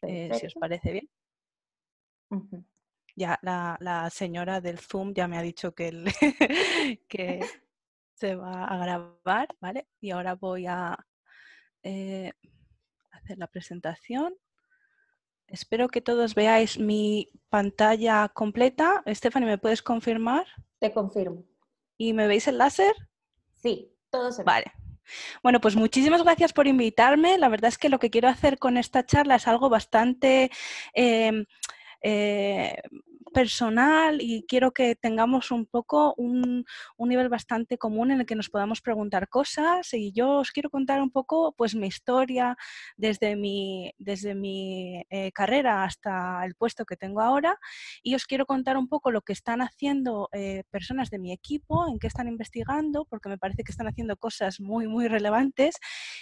si os Perfecto. parece bien. Ujú. Ya la señora del Zoom ya me ha dicho que, que se va a grabar, ¿vale? Y ahora voy a hacer la presentación. Espero que todos veáis mi pantalla completa. Stephanie, ¿me puedes confirmar? Te confirmo. ¿Y me veis el láser? Sí, todo se ve. Vale. Bueno, pues muchísimas gracias por invitarme. La verdad es que lo que quiero hacer con esta charla es algo bastante eh, eh, personal y quiero que tengamos un poco un nivel bastante común en el que nos podamos preguntar cosas y yo os quiero contar un poco pues mi historia desde mi carrera hasta el puesto que tengo ahora y os quiero contar un poco lo que están haciendo personas de mi equipo, en qué están investigando, porque me parece que están haciendo cosas muy, muy relevantes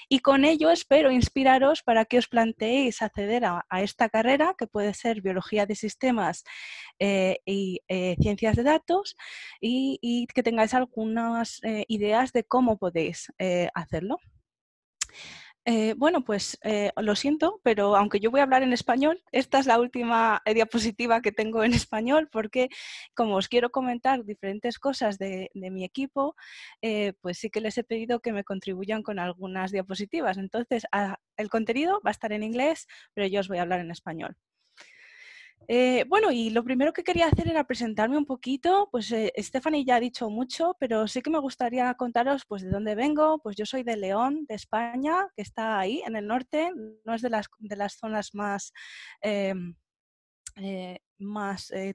y con ello espero inspiraros para que os planteéis acceder a esta carrera que puede ser biología de sistemas y ciencias de datos y que tengáis algunas ideas de cómo podéis hacerlo. Bueno, pues lo siento, pero aunque yo voy a hablar en español, esta es la última diapositiva que tengo en español porque como os quiero comentar diferentes cosas de mi equipo, pues sí que les he pedido que me contribuyan con algunas diapositivas. Entonces, el contenido va a estar en inglés, pero yo os voy a hablar en español. Bueno, y lo primero que quería hacer era presentarme un poquito, pues Stephanie ya ha dicho mucho, pero sí que me gustaría contaros pues de dónde vengo. Pues yo soy de León, de España, que está ahí en el norte, no es de las zonas más,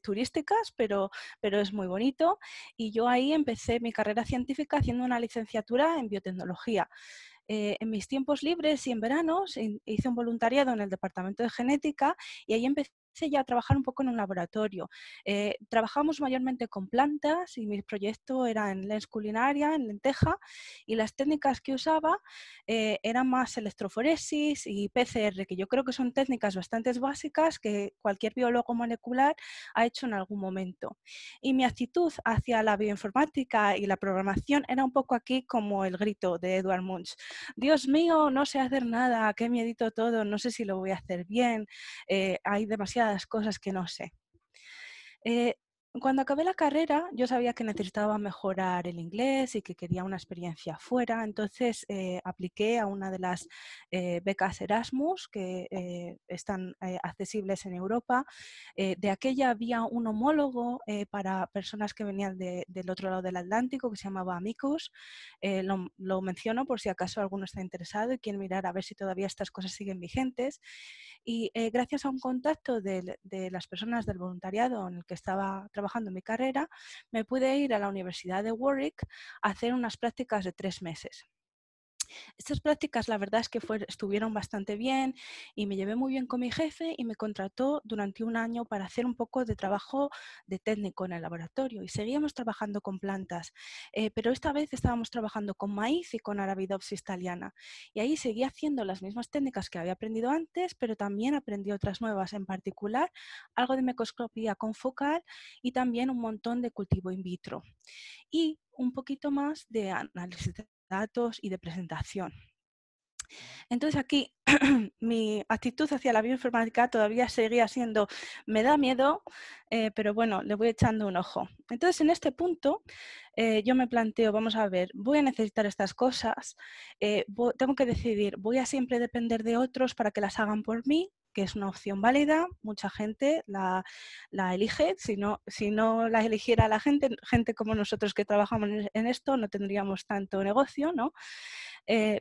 turísticas, pero es muy bonito. Y yo ahí empecé mi carrera científica haciendo una licenciatura en biotecnología. En mis tiempos libres y en veranos hice un voluntariado en el departamento de genética y ahí empecé ya a trabajar un poco en un laboratorio. Trabajamos mayormente con plantas y mi proyecto era en lens culinaria, en lenteja, y las técnicas que usaba eran más electroforesis y PCR, que yo creo que son técnicas bastante básicas que cualquier biólogo molecular ha hecho en algún momento. Y mi actitud hacia la bioinformática y la programación era un poco aquí como el grito de Edvard Munch. Dios mío, no sé hacer nada, qué miedito todo, no sé si lo voy a hacer bien, hay demasiadas cosas que no sé. Eh, Cuando acabé la carrera, yo sabía que necesitaba mejorar el inglés y que quería una experiencia fuera, entonces apliqué a una de las becas Erasmus que están accesibles en Europa. De aquella había un homólogo para personas que venían del otro lado del Atlántico que se llamaba Amicus. Lo menciono por si acaso alguno está interesado y quiere mirar a ver si todavía estas cosas siguen vigentes. Y gracias a un contacto de las personas del voluntariado en el que estaba trabajando en mi carrera, me pude ir a la Universidad de Warwick a hacer unas prácticas de 3 meses. Estas prácticas la verdad es que estuvieron bastante bien y me llevé muy bien con mi jefe y me contrató durante un año para hacer un poco de trabajo de técnico en el laboratorio y seguíamos trabajando con plantas, pero esta vez estábamos trabajando con maíz y con Arabidopsis thaliana y ahí seguí haciendo las mismas técnicas que había aprendido antes, pero también aprendí otras nuevas, en particular algo de microscopía confocal y también un montón de cultivo in vitro y un poquito más de análisis de datos y de presentación. Entonces aquí mi actitud hacia la bioinformática todavía seguía siendo, me da miedo, pero bueno, le voy echando un ojo. Entonces en este punto yo me planteo, vamos a ver, voy a necesitar estas cosas, tengo que decidir, voy a siempre depender de otros para que las hagan por mí, que es una opción válida, mucha gente la elige, si no la eligiera la gente como nosotros que trabajamos en esto, no tendríamos tanto negocio, ¿no?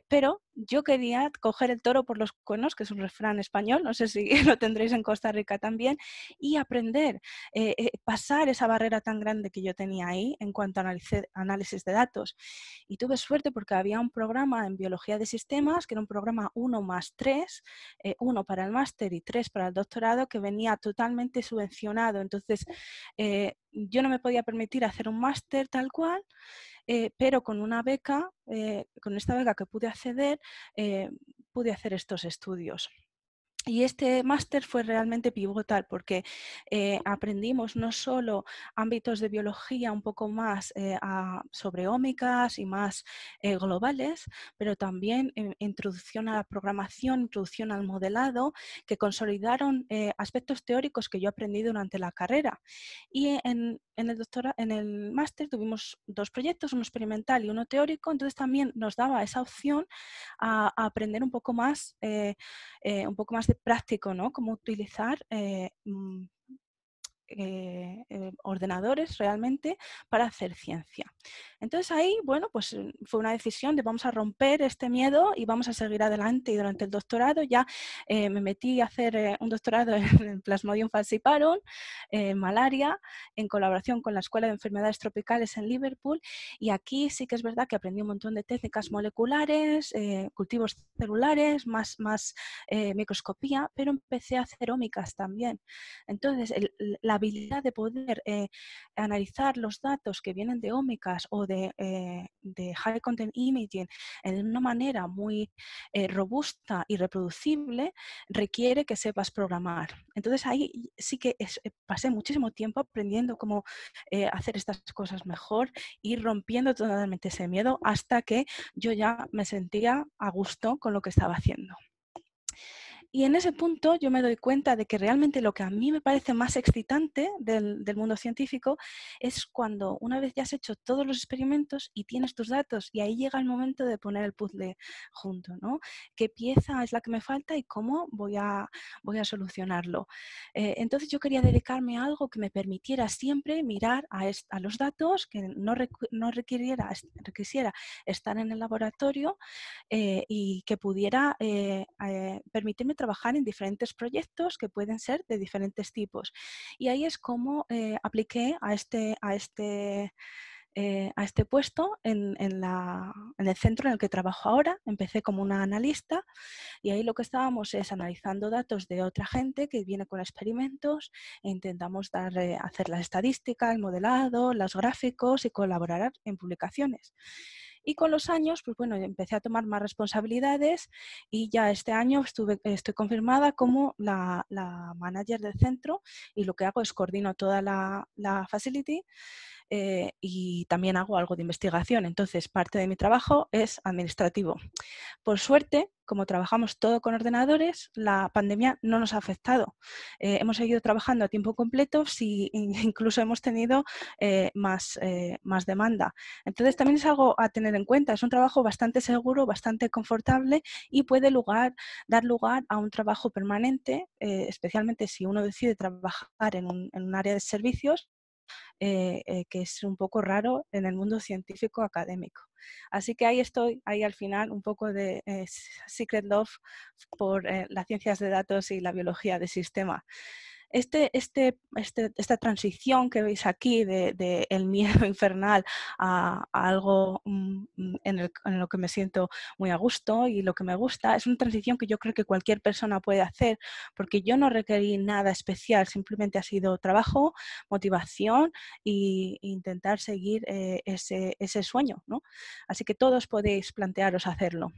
Pero yo quería coger el toro por los cuernos, que es un refrán español, no sé si lo tendréis en Costa Rica también, y aprender, pasar esa barrera tan grande que yo tenía ahí en cuanto a análisis de datos. Y tuve suerte porque había un programa en biología de sistemas, que era un programa 1+3, 1 para el máster y 3 para el doctorado, que venía totalmente subvencionado. Entonces, yo no me podía permitir hacer un máster tal cual, pero con una beca, con esta beca que pude acceder, pude hacer estos estudios. Y este máster fue realmente pivotal porque aprendimos no solo ámbitos de biología un poco más sobre ómicas y más globales, pero también introducción a la programación, introducción al modelado, que consolidaron aspectos teóricos que yo aprendí durante la carrera. Y en el máster tuvimos 2 proyectos, uno experimental y uno teórico, entonces también nos daba esa opción a aprender un poco más de práctico, ¿no? Cómo utilizar ordenadores realmente para hacer ciencia. Entonces ahí, bueno, pues fue una decisión de vamos a romper este miedo y vamos a seguir adelante. Y durante el doctorado ya me metí a hacer un doctorado en Plasmodium falciparum, malaria, en colaboración con la Escuela de Enfermedades Tropicales en Liverpool. Y aquí sí que es verdad que aprendí un montón de técnicas moleculares, cultivos celulares, más microscopía, pero empecé a hacer ómicas también. Entonces, la habilidad de poder analizar los datos que vienen de ómicas o de High Content Imaging de una manera muy robusta y reproducible requiere que sepas programar. Entonces ahí sí que pasé muchísimo tiempo aprendiendo cómo hacer estas cosas mejor y rompiendo totalmente ese miedo hasta que yo ya me sentía a gusto con lo que estaba haciendo. Y en ese punto yo me doy cuenta de que realmente lo que a mí me parece más excitante del mundo científico es cuando una vez ya has hecho todos los experimentos y tienes tus datos y ahí llega el momento de poner el puzzle junto, ¿no? ¿Qué pieza es la que me falta y cómo voy a solucionarlo? Entonces yo quería dedicarme a algo que me permitiera siempre mirar a los datos, que no requiriera estar en el laboratorio y que pudiera permitirme trabajar en diferentes proyectos que pueden ser de diferentes tipos. Y ahí es como apliqué a este puesto en el centro en el que trabajo ahora. Empecé como una analista y ahí lo que estábamos es analizando datos de otra gente que viene con experimentos e intentamos hacer la estadística, el modelado, los gráficos y colaborar en publicaciones. Y con los años, pues bueno, empecé a tomar más responsabilidades y ya este año estoy confirmada como la manager del centro y lo que hago es coordino toda la facility y también hago algo de investigación. Entonces, parte de mi trabajo es administrativo. Por suerte, como trabajamos todo con ordenadores, la pandemia no nos ha afectado. Hemos seguido trabajando a tiempo completo y incluso hemos tenido más demanda. Entonces, también es algo a tener en cuenta. Es un trabajo bastante seguro, bastante confortable y puede dar lugar a un trabajo permanente, especialmente si uno decide trabajar en un área de servicios que es un poco raro en el mundo científico académico. Así que ahí estoy, ahí al final un poco de secret love por las ciencias de datos y la biología de sistema. Esta transición que veis aquí de el miedo infernal a algo en lo que me siento muy a gusto y lo que me gusta, es una transición que yo creo que cualquier persona puede hacer, porque yo no requerí nada especial, simplemente ha sido trabajo, motivación e intentar seguir ese sueño, ¿no? Así que todos podéis plantearos hacerlo.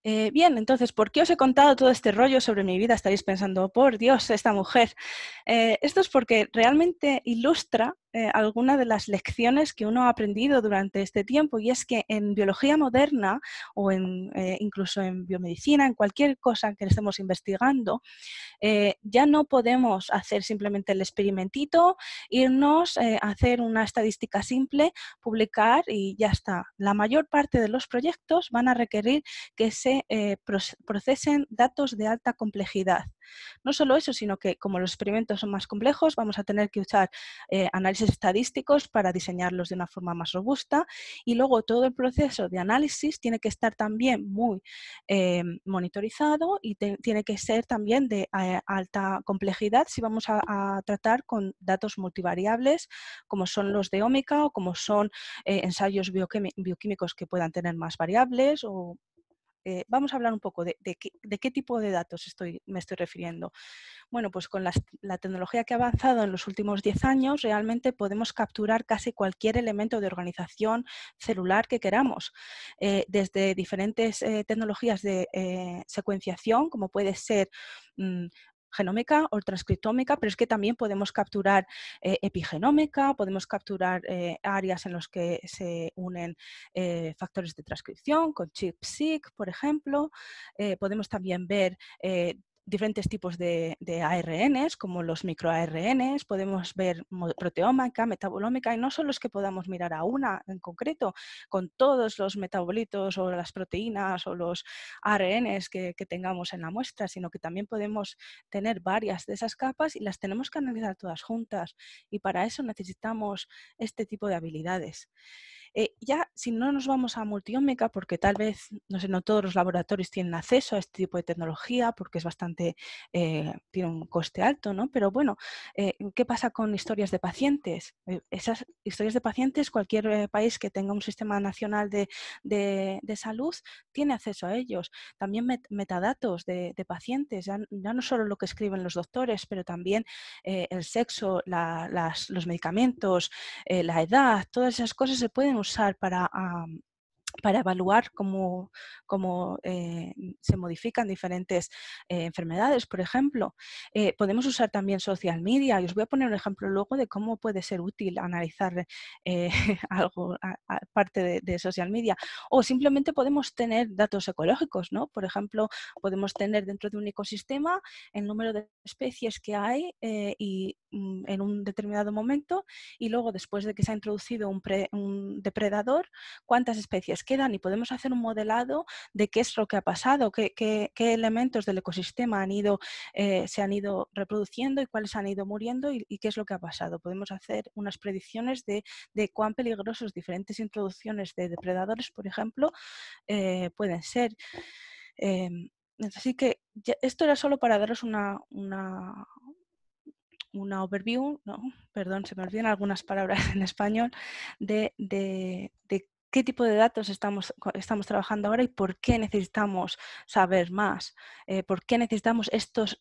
Bien, entonces, ¿por qué os he contado todo este rollo sobre mi vida? Estaréis pensando, por Dios, esta mujer. Esto es porque realmente ilustra algunas de las lecciones que uno ha aprendido durante este tiempo, y es que en biología moderna o incluso en biomedicina, en cualquier cosa que estemos investigando, ya no podemos hacer simplemente el experimentito, irnos a hacer una estadística simple, publicar y ya está. La mayor parte de los proyectos van a requerir que se procesen datos de alta complejidad. No solo eso, sino que como los experimentos son más complejos, vamos a tener que usar análisis estadísticos para diseñarlos de una forma más robusta, y luego todo el proceso de análisis tiene que estar también muy monitorizado y tiene que ser también de alta complejidad si vamos a tratar con datos multivariables como son los de ómica o como son ensayos bioquímicos que puedan tener más variables o vamos a hablar un poco de qué tipo de datos me estoy refiriendo. Bueno, pues con la tecnología que ha avanzado en los últimos 10 años, realmente podemos capturar casi cualquier elemento de organización celular que queramos, desde diferentes tecnologías de secuenciación, como puede ser genómica o transcriptómica, pero es que también podemos capturar epigenómica, podemos capturar áreas en las que se unen factores de transcripción, con ChIP-seq, por ejemplo. Podemos también ver diferentes tipos de ARNs, como los microARNs, podemos ver proteómica, metabolómica, y no solo es que podamos mirar a una en concreto, con todos los metabolitos o las proteínas o los ARNs que tengamos en la muestra, sino que también podemos tener varias de esas capas y las tenemos que analizar todas juntas, y para eso necesitamos este tipo de habilidades. Ya si no nos vamos a multiómica, porque tal vez, no sé, no todos los laboratorios tienen acceso a este tipo de tecnología, porque es bastante, tiene un coste alto, ¿no? Pero bueno, ¿qué pasa con historias de pacientes? Esas historias de pacientes, cualquier país que tenga un sistema nacional de salud tiene acceso a ellos. También metadatos de pacientes, ya no solo lo que escriben los doctores, pero también el sexo, los medicamentos, la edad, todas esas cosas se pueden usar para evaluar cómo se modifican diferentes enfermedades, por ejemplo. Podemos usar también social media, y os voy a poner un ejemplo luego de cómo puede ser útil analizar algo aparte de social media. O simplemente podemos tener datos ecológicos, ¿no? Por ejemplo, podemos tener dentro de un ecosistema el número de especies que hay en un determinado momento, y luego, después de que se ha introducido un depredador, cuántas especies quedan, y podemos hacer un modelado de qué es lo que ha pasado, qué elementos del ecosistema se han ido reproduciendo y cuáles han ido muriendo, y qué es lo que ha pasado. Podemos hacer unas predicciones de cuán peligrosos diferentes introducciones de depredadores, por ejemplo, pueden ser. Así que esto era solo para daros una overview, no, perdón, se me olvidan algunas palabras en español, de qué tipo de datos estamos trabajando ahora y por qué necesitamos saber más, por qué necesitamos estos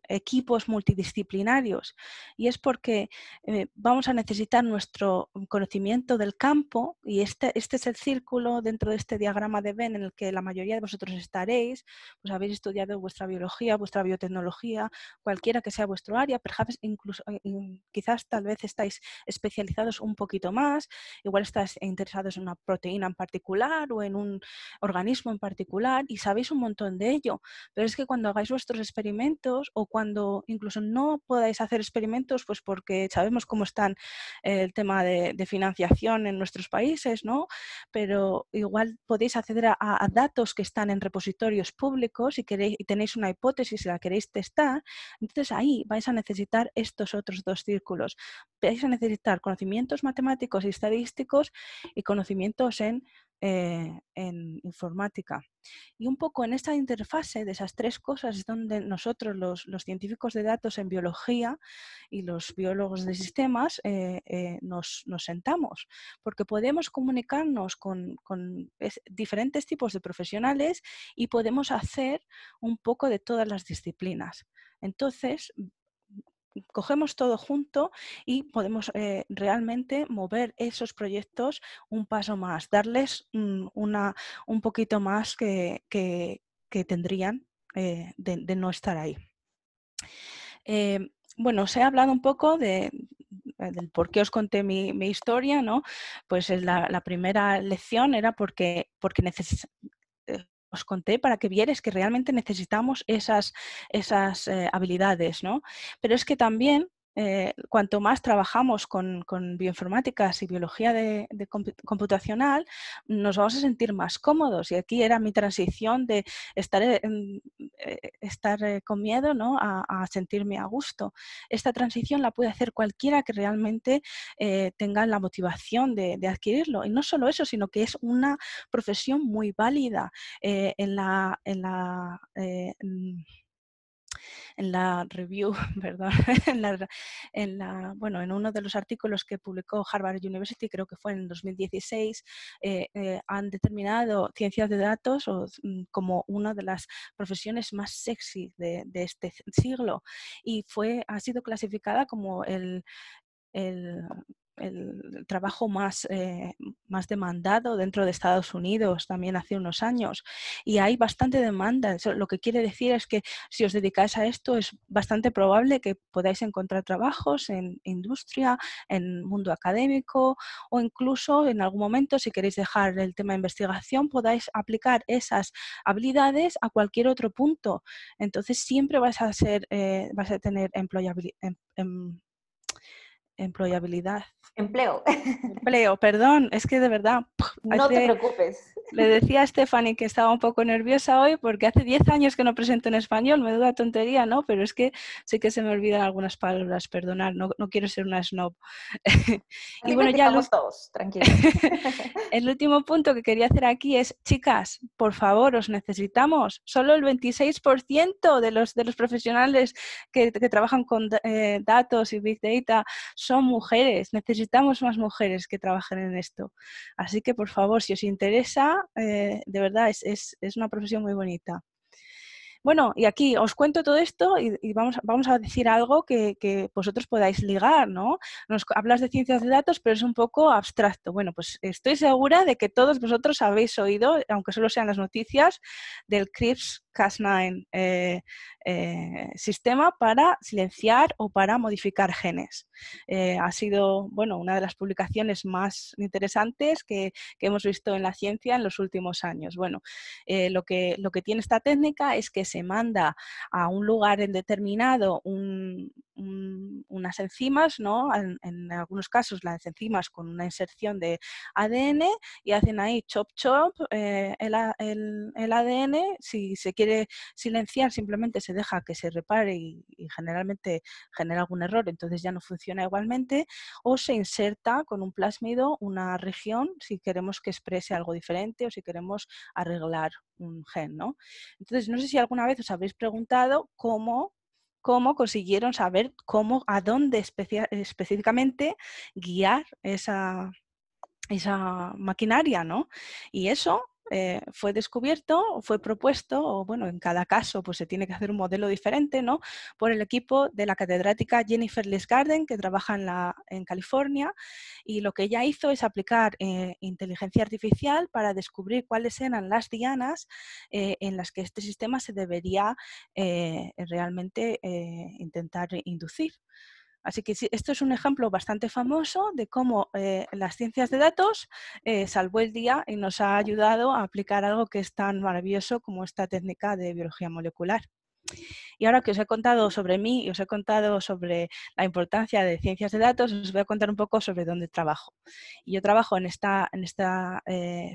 equipos multidisciplinarios. Y es porque vamos a necesitar nuestro conocimiento del campo, y este es el círculo dentro de este diagrama de Venn en el que la mayoría de vosotros estaréis, pues habéis estudiado vuestra biología, vuestra biotecnología, cualquiera que sea vuestro área, perhaps incluso, quizás tal vez estáis especializados un poquito más, igual estáis interesados en una proteína en particular o en un organismo en particular y sabéis un montón de ello, pero es que cuando hagáis vuestros experimentos, o cuando incluso no podáis hacer experimentos, pues porque sabemos cómo están el tema de financiación en nuestros países, ¿no? Pero igual podéis acceder a datos que están en repositorios públicos y tenéis una hipótesis y la queréis testar. Entonces ahí vais a necesitar estos otros dos círculos. Vais a necesitar conocimientos matemáticos y estadísticos y conocimientos en informática. Y un poco en esta interfase de esas tres cosas es donde nosotros, los científicos de datos en biología y los biólogos de sistemas, nos sentamos, porque podemos comunicarnos con diferentes tipos de profesionales y podemos hacer un poco de todas las disciplinas. Entonces, cogemos todo junto y podemos realmente mover esos proyectos un paso más, darles un poquito más que tendrían de no estar ahí. Bueno, os he hablado un poco del por qué os conté mi historia, ¿no? Pues la primera lección era porque os conté para que vierais que realmente necesitamos esas habilidades, ¿no? Pero es que también cuanto más trabajamos con bioinformáticas y biología computacional, nos vamos a sentir más cómodos. Y aquí era mi transición de estar con miedo, ¿no? a sentirme a gusto. Esta transición la puede hacer cualquiera que realmente tenga la motivación de adquirirlo. Y no solo eso, sino que es una profesión muy válida. En en la review, perdón, bueno, en uno de los artículos que publicó Harvard University, creo que fue en 2016, han determinado ciencias de datos como una de las profesiones más sexy de este siglo, y ha sido clasificada como el, el trabajo más demandado dentro de Estados Unidos también hace unos años, y hay bastante demanda. Eso lo que quiere decir es que si os dedicáis a esto es bastante probable que podáis encontrar trabajos en industria, en mundo académico, o incluso en algún momento, si queréis dejar el tema de investigación, podáis aplicar esas habilidades a cualquier otro punto. Entonces siempre vas a tener empleabilidad. Empleo. Empleo, perdón, es que de verdad, No te preocupes. le decía a Stephanie que estaba un poco nerviosa hoy porque hace 10 años que no presento en español, menuda tontería, ¿no? Pero es que sí que se me olvidan algunas palabras, perdonad, no quiero ser una snob. Y Aquí bueno, practicamos todos, tranquila. el último punto que quería hacer aquí es, chicas, por favor, os necesitamos. Solo el 26% de los profesionales que trabajan con datos y Big Data son mujeres. Necesitamos más mujeres que trabajen en esto. Así que, por favor, si os interesa, de verdad, es una profesión muy bonita. Bueno, y aquí os cuento todo esto y vamos a decir algo que vosotros podáis ligar, ¿no? Hablas de ciencias de datos, pero es un poco abstracto. Bueno, pues estoy segura de que todos vosotros habéis oído, aunque solo sean las noticias, del CRISPR-Cas9 sistema para silenciar o para modificar genes. Ha sido, bueno, una de las publicaciones más interesantes que hemos visto en la ciencia en los últimos años. Bueno, lo que tiene esta técnica es que se manda a un lugar determinado unas enzimas, ¿no? En algunos casos las enzimas con una inserción de ADN, y hacen ahí chop chop el ADN. Si se quiere silenciar, simplemente se deja que se repare y generalmente genera algún error, entonces ya no funciona igualmente, o se inserta con un plásmido una región si queremos que exprese algo diferente o si queremos arreglar un gen, ¿no? Entonces, no sé si alguna vez os habéis preguntado cómo consiguieron saber a dónde específicamente guiar esa maquinaria, ¿no? Y eso fue descubierto, fue propuesto, o bueno, en cada caso pues se tiene que hacer un modelo diferente, ¿no? Por el equipo de la catedrática Jennifer Lesgarden, que trabaja en California, y lo que ella hizo es aplicar inteligencia artificial para descubrir cuáles eran las dianas en las que este sistema se debería realmente intentar inducir. Así que sí, esto es un ejemplo bastante famoso de cómo las ciencias de datos salvó el día y nos ha ayudado a aplicar algo que es tan maravilloso como esta técnica de biología molecular. Y ahora que os he contado sobre mí y os he contado sobre la importancia de ciencias de datos, os voy a contar un poco sobre dónde trabajo. Y yo trabajo en este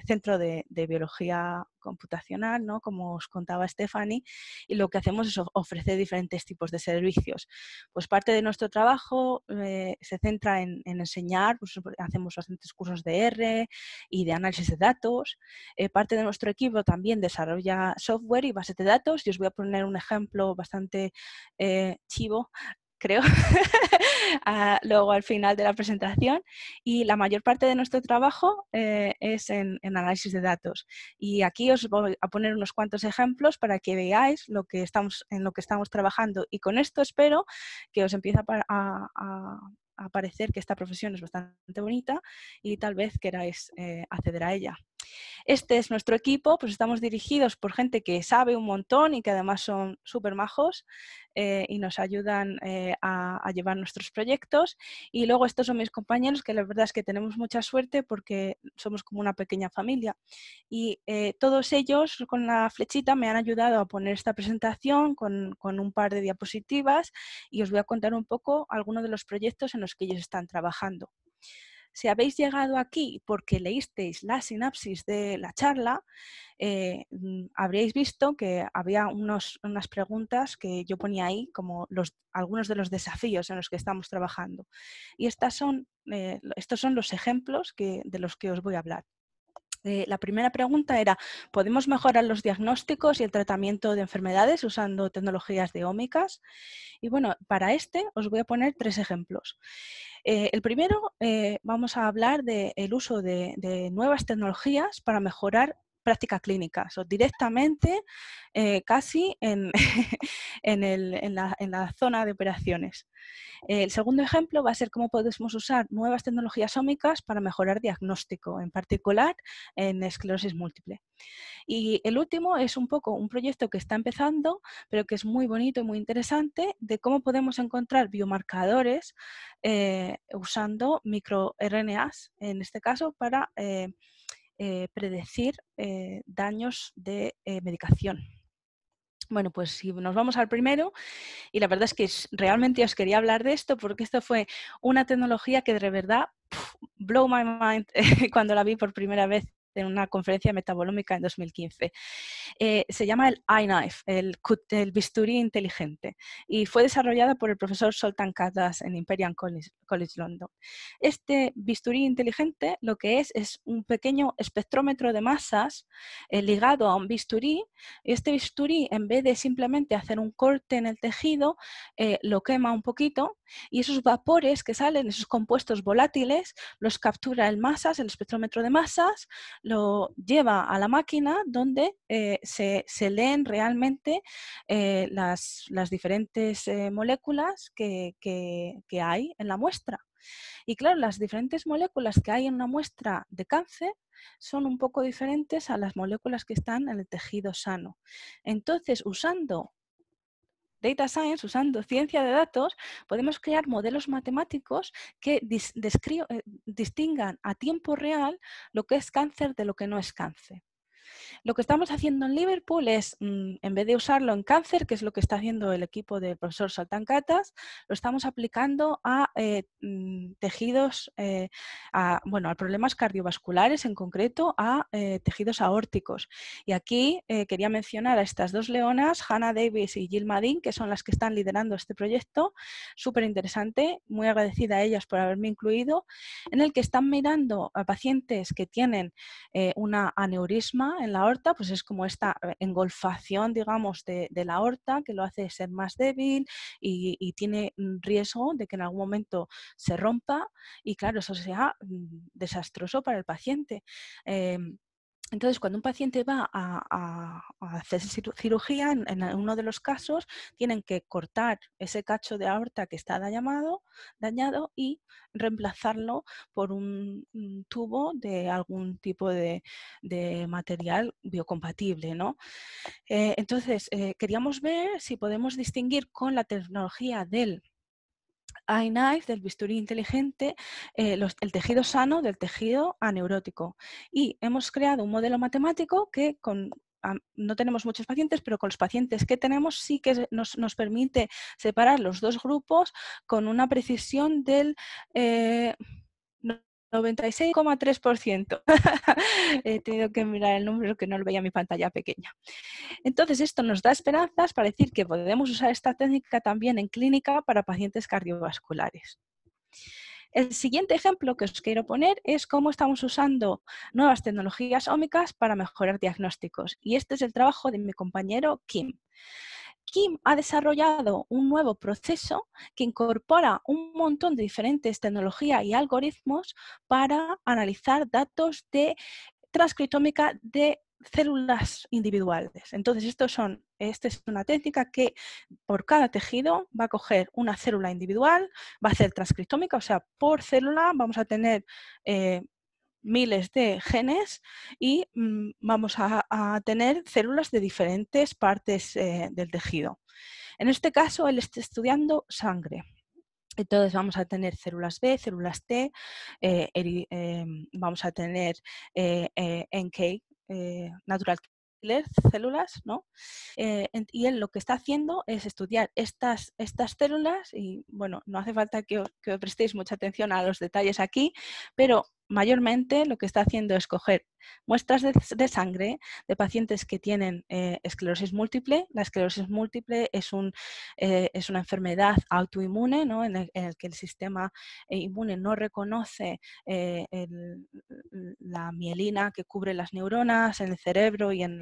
centro de biología computacional, ¿no? Como os contaba Stephanie, y lo que hacemos es ofrecer diferentes tipos de servicios. Pues parte de nuestro trabajo se centra en enseñar, pues hacemos bastantes cursos de R y de análisis de datos. Parte de nuestro equipo también desarrolla software y bases de datos, y os voy a poner un ejemplo bastante chivo, creo, luego al final de la presentación. Y la mayor parte de nuestro trabajo es en análisis de datos. Y aquí os voy a poner unos cuantos ejemplos para que veáis en lo que estamos trabajando. Y con esto espero que os empiece a parecer que esta profesión es bastante bonita y tal vez queráis acceder a ella. Este es nuestro equipo, pues estamos dirigidos por gente que sabe un montón y que además son súper majos y nos ayudan a llevar nuestros proyectos. Y luego estos son mis compañeros, que la verdad es que tenemos mucha suerte porque somos como una pequeña familia. Y todos ellos con la flechita me han ayudado a poner esta presentación con un par de diapositivas, y os voy a contar un poco algunos de los proyectos en los que ellos están trabajando. Si habéis llegado aquí porque leísteis la sinapsis de la charla, habríais visto que había unas preguntas que yo ponía ahí como algunos de los desafíos en los que estamos trabajando. Y estos son los ejemplos de los que os voy a hablar. La primera pregunta era, ¿podemos mejorar los diagnósticos y el tratamiento de enfermedades usando tecnologías de ómicas? Y bueno, para este os voy a poner 3 ejemplos. El primero, vamos a hablar del uso de nuevas tecnologías para mejorar práctica clínica, o directamente casi en la zona de operaciones. El segundo ejemplo va a ser cómo podemos usar nuevas tecnologías ómicas para mejorar diagnóstico, en particular en esclerosis múltiple. Y el último es un poco un proyecto que está empezando, pero que es muy bonito y muy interesante, de cómo podemos encontrar biomarcadores usando microRNAs, en este caso, para predecir daños de medicación. Bueno, pues si nos vamos al primero, y la verdad es que realmente os quería hablar de esto porque esto fue una tecnología que de verdad blow my mind cuando la vi por primera vez en una conferencia metabolómica en 2015. Se llama el iKnife, el bisturí inteligente, y fue desarrollada por el profesor Zoltán Katas en Imperial College London. Este bisturí inteligente lo que es un pequeño espectrómetro de masas ligado a un bisturí. Este bisturí, en vez de simplemente hacer un corte en el tejido, lo quema un poquito y esos vapores que salen, esos compuestos volátiles, los captura el espectrómetro de masas, lo lleva a la máquina donde se leen realmente las diferentes moléculas que hay en la muestra. Y claro, las diferentes moléculas que hay en una muestra de cáncer son un poco diferentes a las moléculas que están en el tejido sano. Entonces, usando Data Science, usando ciencia de datos, podemos crear modelos matemáticos que distingan a tiempo real lo que es cáncer de lo que no es cáncer. Lo que estamos haciendo en Liverpool es, en vez de usarlo en cáncer, que es lo que está haciendo el equipo del profesor Zoltán Katas, lo estamos aplicando a tejidos, a problemas cardiovasculares, en concreto a tejidos aórticos. Y aquí quería mencionar a estas dos leonas, Hannah Davis y Jill Madin, que son las que están liderando este proyecto, súper interesante, muy agradecida a ellas por haberme incluido, en el que están mirando a pacientes que tienen una aneurisma en la aorta, pues es como esta engolfación, digamos, de la aorta que lo hace ser más débil y tiene riesgo de que en algún momento se rompa y claro, eso sea desastroso para el paciente. Entonces, cuando un paciente va a hacerse cirugía, en uno de los casos, tienen que cortar ese cacho de aorta que está dañado y reemplazarlo por un tubo de algún tipo de material biocompatible, ¿no? Entonces, queríamos ver si podemos distinguir con la tecnología del iKnife, del bisturí inteligente, el tejido sano del tejido aneurótico. Y hemos creado un modelo matemático que no tenemos muchos pacientes, pero con los pacientes que tenemos sí que nos permite separar los dos grupos con una precisión del 96,3%. He tenido que mirar el número que no lo veía en mi pantalla pequeña. Entonces, esto nos da esperanzas para decir que podemos usar esta técnica también en clínica para pacientes cardiovasculares. El siguiente ejemplo que os quiero poner es cómo estamos usando nuevas tecnologías ómicas para mejorar diagnósticos. Y este es el trabajo de mi compañero Kim. Kim ha desarrollado un nuevo proceso que incorpora un montón de diferentes tecnologías y algoritmos para analizar datos de transcriptómica de células individuales. Entonces, esta es una técnica que por cada tejido va a coger una célula individual, va a hacer transcriptómica, o sea, por célula vamos a tener miles de genes y vamos a tener células de diferentes partes del tejido. En este caso, él está estudiando sangre. Entonces vamos a tener células B, células T, vamos a tener NK, natural killer células, ¿no? Y él lo que está haciendo es estudiar estas células y, bueno, no hace falta que os prestéis mucha atención a los detalles aquí, pero mayormente lo que está haciendo es coger muestras de sangre de pacientes que tienen esclerosis múltiple. La esclerosis múltiple es una enfermedad autoinmune, ¿no? en el que el sistema inmune no reconoce la mielina que cubre las neuronas en el cerebro y en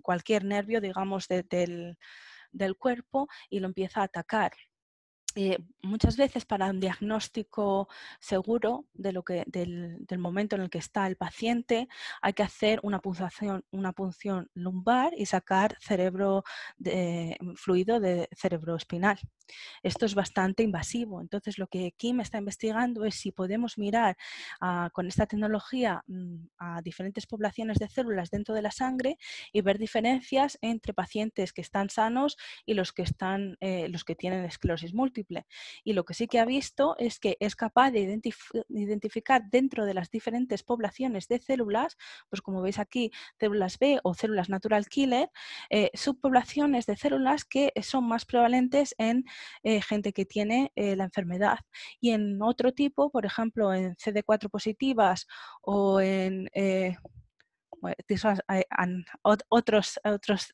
cualquier nervio, digamos, del cuerpo, y lo empieza a atacar. Muchas veces para un diagnóstico seguro del momento en el que está el paciente hay que hacer una punción lumbar y sacar fluido de cerebroespinal. Esto es bastante invasivo, entonces lo que Kim está investigando es si podemos mirar con esta tecnología a diferentes poblaciones de células dentro de la sangre y ver diferencias entre pacientes que están sanos y los que tienen esclerosis múltiple. Y lo que sí que ha visto es que es capaz de identificar dentro de las diferentes poblaciones de células, pues como veis aquí, células B o células natural killer, subpoblaciones de células que son más prevalentes en gente que tiene la enfermedad. Y en otro tipo, por ejemplo, en CD4 positivas o en otros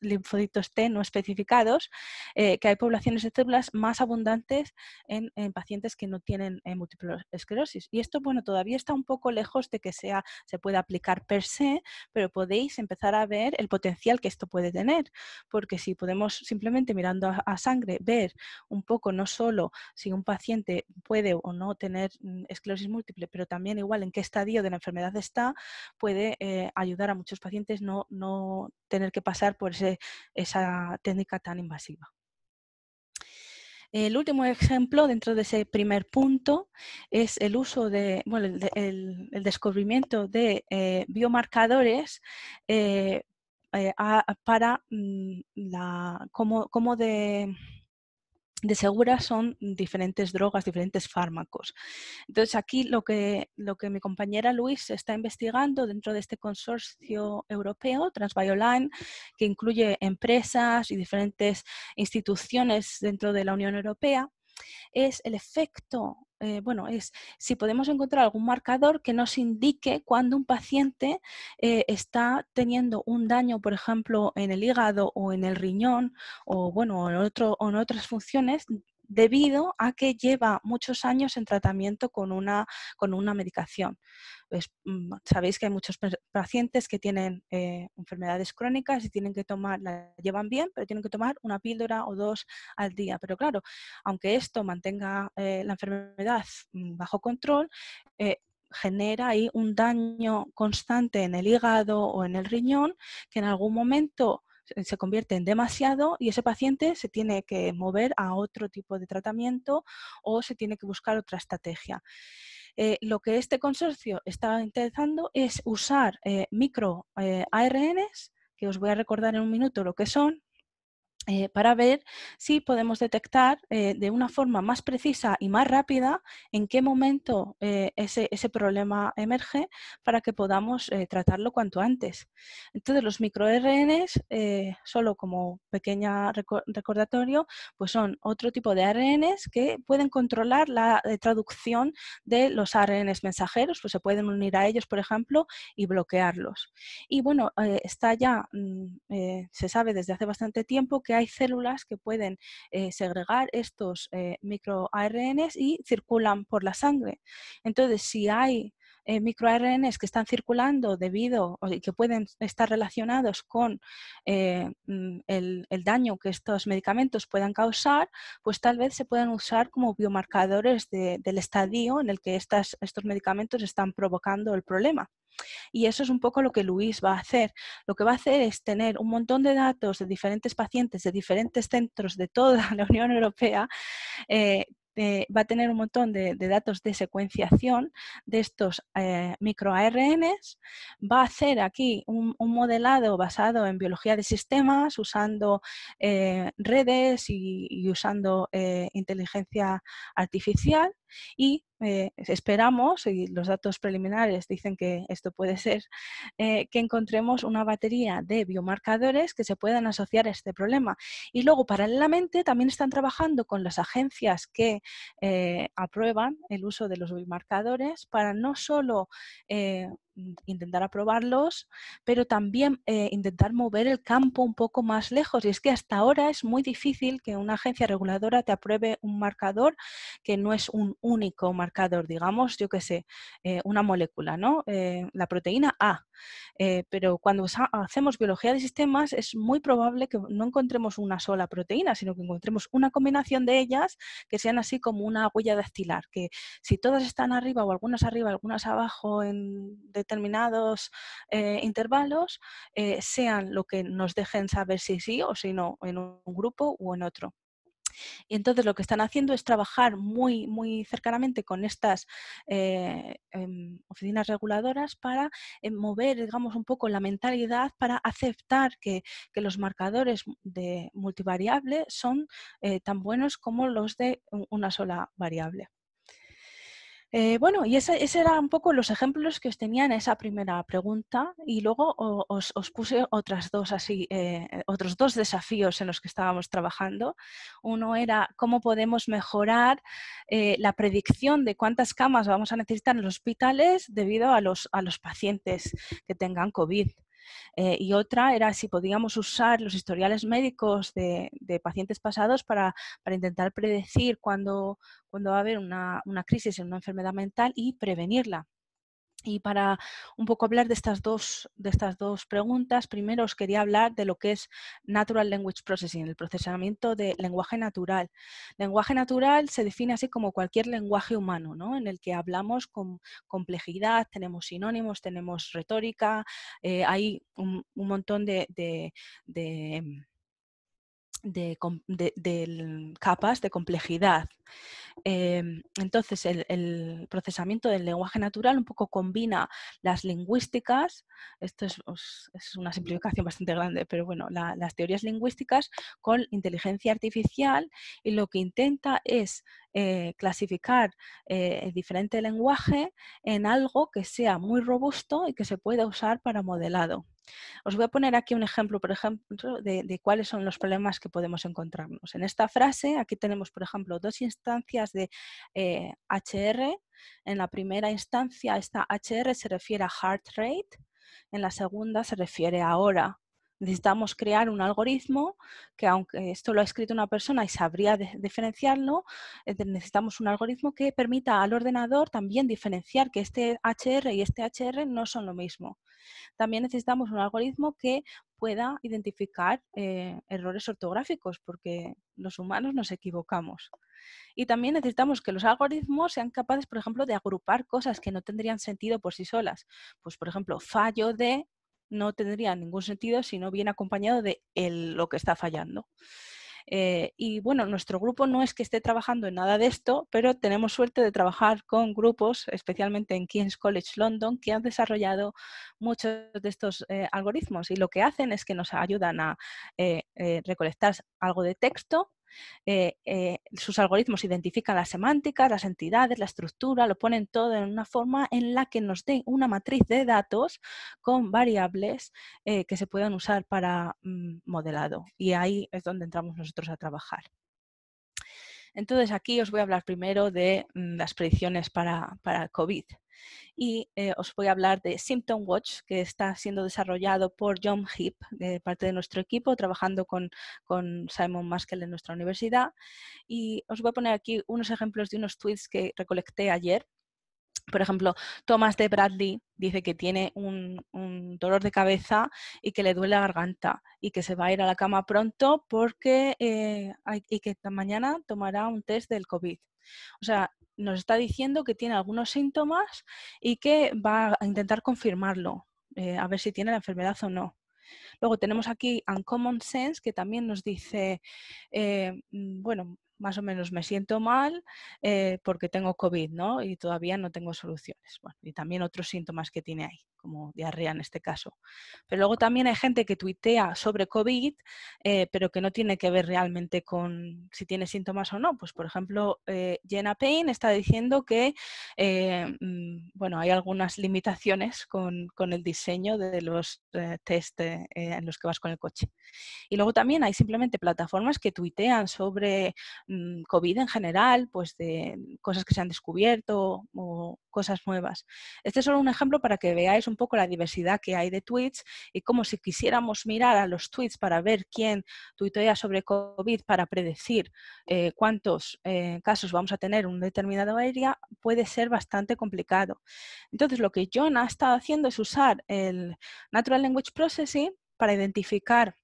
linfocitos T no especificados, que hay poblaciones de células más abundantes en pacientes que no tienen múltiple esclerosis. Y esto, bueno, todavía está un poco lejos de que se pueda aplicar per se, pero podéis empezar a ver el potencial que esto puede tener, porque si podemos simplemente mirando a sangre ver un poco no solo si un paciente puede o no tener esclerosis múltiple, pero también igual en qué estadio de la enfermedad está, puede ayudar a muchos pacientes no tener que pasar por esa técnica tan invasiva. El último ejemplo dentro de ese primer punto es el uso el descubrimiento de biomarcadores para cómo de seguras son diferentes drogas, diferentes fármacos. Entonces aquí lo que mi compañera Luis está investigando dentro de este consorcio europeo, Transbioline, que incluye empresas y diferentes instituciones dentro de la Unión Europea, es el efecto, es si podemos encontrar algún marcador que nos indique cuando un paciente está teniendo un daño, por ejemplo, en el hígado o en el riñón o en otras funciones, debido a que lleva muchos años en tratamiento con una medicación. Pues, sabéis que hay muchos pacientes que tienen enfermedades crónicas y la llevan bien, pero tienen que tomar una píldora o dos al día. Pero claro, aunque esto mantenga la enfermedad bajo control, genera ahí un daño constante en el hígado o en el riñón que en algún momento se convierte en demasiado y ese paciente se tiene que mover a otro tipo de tratamiento o se tiene que buscar otra estrategia. Lo que este consorcio está intentando es usar micro ARNs, que os voy a recordar en un minuto lo que son, para ver si podemos detectar de una forma más precisa y más rápida en qué momento ese problema emerge para que podamos tratarlo cuanto antes. Entonces los microRNs, solo como pequeña recordatorio, pues son otro tipo de ARNs que pueden controlar la traducción de los ARNs mensajeros, pues se pueden unir a ellos, por ejemplo, y bloquearlos. Y bueno, se sabe desde hace bastante tiempo que hay células que pueden segregar estos microARNs y circulan por la sangre. Entonces, si hay microARNs que están circulando y que pueden estar relacionados con el daño que estos medicamentos puedan causar, pues tal vez se puedan usar como biomarcadores del estadio en el que estos medicamentos están provocando el problema. Y eso es un poco lo que Luis va a hacer. Lo que va a hacer es tener un montón de datos de diferentes pacientes de diferentes centros de toda la Unión Europea. Va a tener un montón de datos de secuenciación de estos microARNs. Va a hacer aquí un modelado basado en biología de sistemas, usando redes y usando inteligencia artificial. y esperamos, y los datos preliminares dicen que esto puede ser, que encontremos una batería de biomarcadores que se puedan asociar a este problema. Y luego, paralelamente, también están trabajando con las agencias que aprueban el uso de los biomarcadores para no solo intentar aprobarlos, pero también intentar mover el campo un poco más lejos. Y es que hasta ahora es muy difícil que una agencia reguladora te apruebe un marcador que no es un único marcador, digamos, yo qué sé, una molécula, ¿no? La proteína A. Pero cuando hacemos biología de sistemas es muy probable que no encontremos una sola proteína, sino que encontremos una combinación de ellas que sean así como una huella dactilar, que si todas están arriba o algunas abajo en determinados intervalos, sean lo que nos dejen saber si sí o si no en un grupo o en otro. Y entonces lo que están haciendo es trabajar muy, muy cercanamente con estas oficinas reguladoras para mover, digamos, un poco la mentalidad para aceptar que los marcadores de multivariable son tan buenos como los de una sola variable. Bueno, y ese eran un poco los ejemplos que os tenía en esa primera pregunta y luego os puse otros dos desafíos en los que estábamos trabajando. Uno era cómo podemos mejorar la predicción de cuántas camas vamos a necesitar en los hospitales debido a los pacientes que tengan COVID. Y otra era si podíamos usar los historiales médicos de pacientes pasados para intentar predecir cuándo va a haber una crisis en una enfermedad mental y prevenirla. Y para un poco hablar de estas dos preguntas, primero os quería hablar de lo que es Natural Language Processing, el procesamiento de lenguaje natural. Lenguaje natural se define así como cualquier lenguaje humano, ¿no? En el que hablamos con complejidad, tenemos sinónimos, tenemos retórica, hay un montón de capas de complejidad. Entonces, el procesamiento del lenguaje natural un poco combina las lingüísticas, esto es una simplificación bastante grande, pero bueno, las teorías lingüísticas con inteligencia artificial, y lo que intenta es clasificar el diferente lenguaje en algo que sea muy robusto y que se pueda usar para modelado. Os voy a poner aquí un ejemplo, por ejemplo, de cuáles son los problemas que podemos encontrarnos. En esta frase, aquí tenemos, por ejemplo, dos instancias de HR. En la primera instancia, esta HR se refiere a heart rate, en la segunda se refiere a hora. Necesitamos crear un algoritmo que, aunque esto lo ha escrito una persona y sabría diferenciarlo, necesitamos un algoritmo que permita al ordenador también diferenciar que este HR y este HR no son lo mismo. También necesitamos un algoritmo que pueda identificar errores ortográficos, porque los humanos nos equivocamos. Y también necesitamos que los algoritmos sean capaces, por ejemplo, de agrupar cosas que no tendrían sentido por sí solas. Pues, por ejemplo, fallo de no tendría ningún sentido si no viene acompañado de lo que está fallando. Y bueno, nuestro grupo no es que esté trabajando en nada de esto, pero tenemos suerte de trabajar con grupos, especialmente en King's College London, que han desarrollado muchos de estos algoritmos, y lo que hacen es que nos ayudan a recolectar algo de texto. Sus algoritmos identifican las semánticas, las entidades, la estructura, lo ponen todo en una forma en la que nos dé una matriz de datos con variables que se puedan usar para modelado. Y ahí es donde entramos nosotros a trabajar. Entonces aquí os voy a hablar primero de las predicciones para COVID. Y os voy a hablar de Symptom Watch, que está siendo desarrollado por John Heap, parte de nuestro equipo, trabajando con Simon Maskell en nuestra universidad. Y os voy a poner aquí unos ejemplos de unos tweets que recolecté ayer. Por ejemplo, Thomas de Bradley dice que tiene un dolor de cabeza y que le duele la garganta y que se va a ir a la cama pronto porque y que mañana tomará un test del COVID. O sea, nos está diciendo que tiene algunos síntomas y que va a intentar confirmarlo, a ver si tiene la enfermedad o no. Luego tenemos aquí Uncommon Sense, que también nos dice, bueno, más o menos me siento mal porque tengo COVID, ¿no? Y todavía no tengo soluciones. Bueno, y también otros síntomas que tiene ahí, como diarrea en este caso. Pero luego también hay gente que tuitea sobre COVID, pero que no tiene que ver realmente con si tiene síntomas o no. Pues, por ejemplo, Jenna Payne está diciendo que bueno, hay algunas limitaciones con el diseño de los test en los que vas con el coche. Y luego también hay simplemente plataformas que tuitean sobre COVID en general, pues de cosas que se han descubierto o cosas nuevas. Este es solo un ejemplo para que veáis un poco la diversidad que hay de tweets y cómo si quisiéramos mirar a los tweets para ver quién tuitea sobre COVID para predecir cuántos casos vamos a tener en un determinado área, puede ser bastante complicado. Entonces, lo que John ha estado haciendo es usar el Natural Language Processing para identificar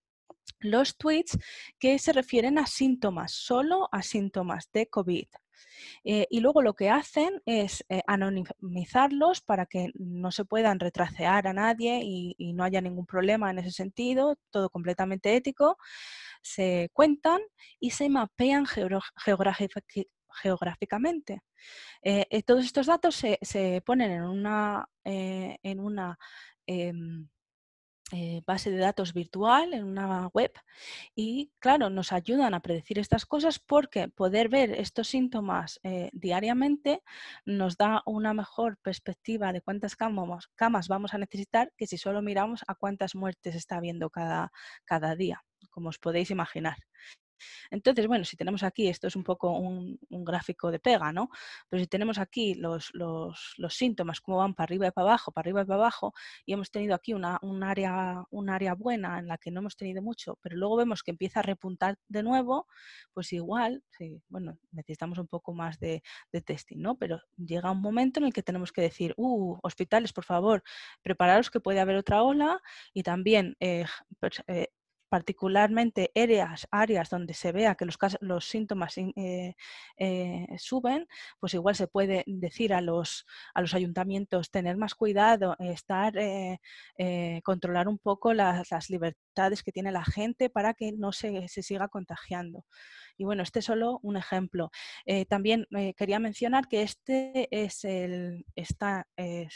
los tweets que se refieren a síntomas, solo a síntomas de COVID. Y luego lo que hacen es anonimizarlos para que no se puedan retracear a nadie y no haya ningún problema en ese sentido, todo completamente ético. Se cuentan y se mapean geográficamente. Todos estos datos se ponen en una base de datos virtual, en una web, y claro, nos ayudan a predecir estas cosas porque poder ver estos síntomas diariamente nos da una mejor perspectiva de cuántas camas vamos a necesitar que si solo miramos a cuántas muertes está habiendo cada día, como os podéis imaginar. Entonces, bueno, si tenemos aquí, esto es un poco un gráfico de pega, ¿no? Pero si tenemos aquí los síntomas, cómo van para arriba y para arriba y para abajo, y hemos tenido aquí un área buena en la que no hemos tenido mucho, pero luego vemos que empieza a repuntar de nuevo, pues igual, sí, bueno, necesitamos un poco más de testing, ¿no? Pero llega un momento en el que tenemos que decir, hospitales, por favor, prepararos que puede haber otra ola y también particularmente áreas donde se vea que los síntomas suben, pues igual se puede decir a los ayuntamientos tener más cuidado, controlar un poco las libertades que tiene la gente para que no se siga contagiando. Y bueno, este es solo un ejemplo. También quería mencionar que este es se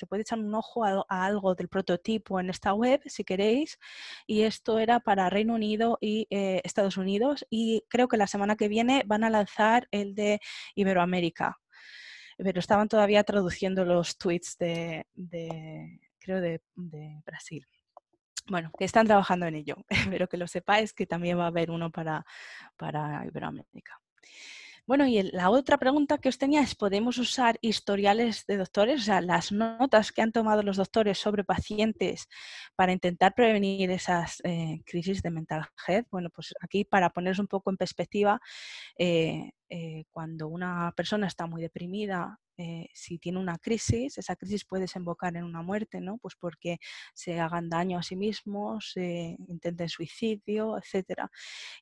puede echar un ojo a algo del prototipo en esta web, si queréis, y esto era para Reino Unido y Estados Unidos, y creo que la semana que viene van a lanzar el de Iberoamérica. Pero estaban todavía traduciendo los tweets creo de Brasil. Bueno, que están trabajando en ello, pero que lo sepáis que también va a haber uno para Iberoamérica. Bueno, y la otra pregunta que os tenía es, ¿podemos usar historiales de doctores, o sea, las notas que han tomado los doctores sobre pacientes para intentar prevenir esas crisis de mental health? Bueno, pues aquí para poneros un poco en perspectiva, cuando una persona está muy deprimida, si tiene una crisis, esa crisis puede desembocar en una muerte, ¿no? Pues porque se hagan daño a sí mismos, intenten suicidio, etcétera.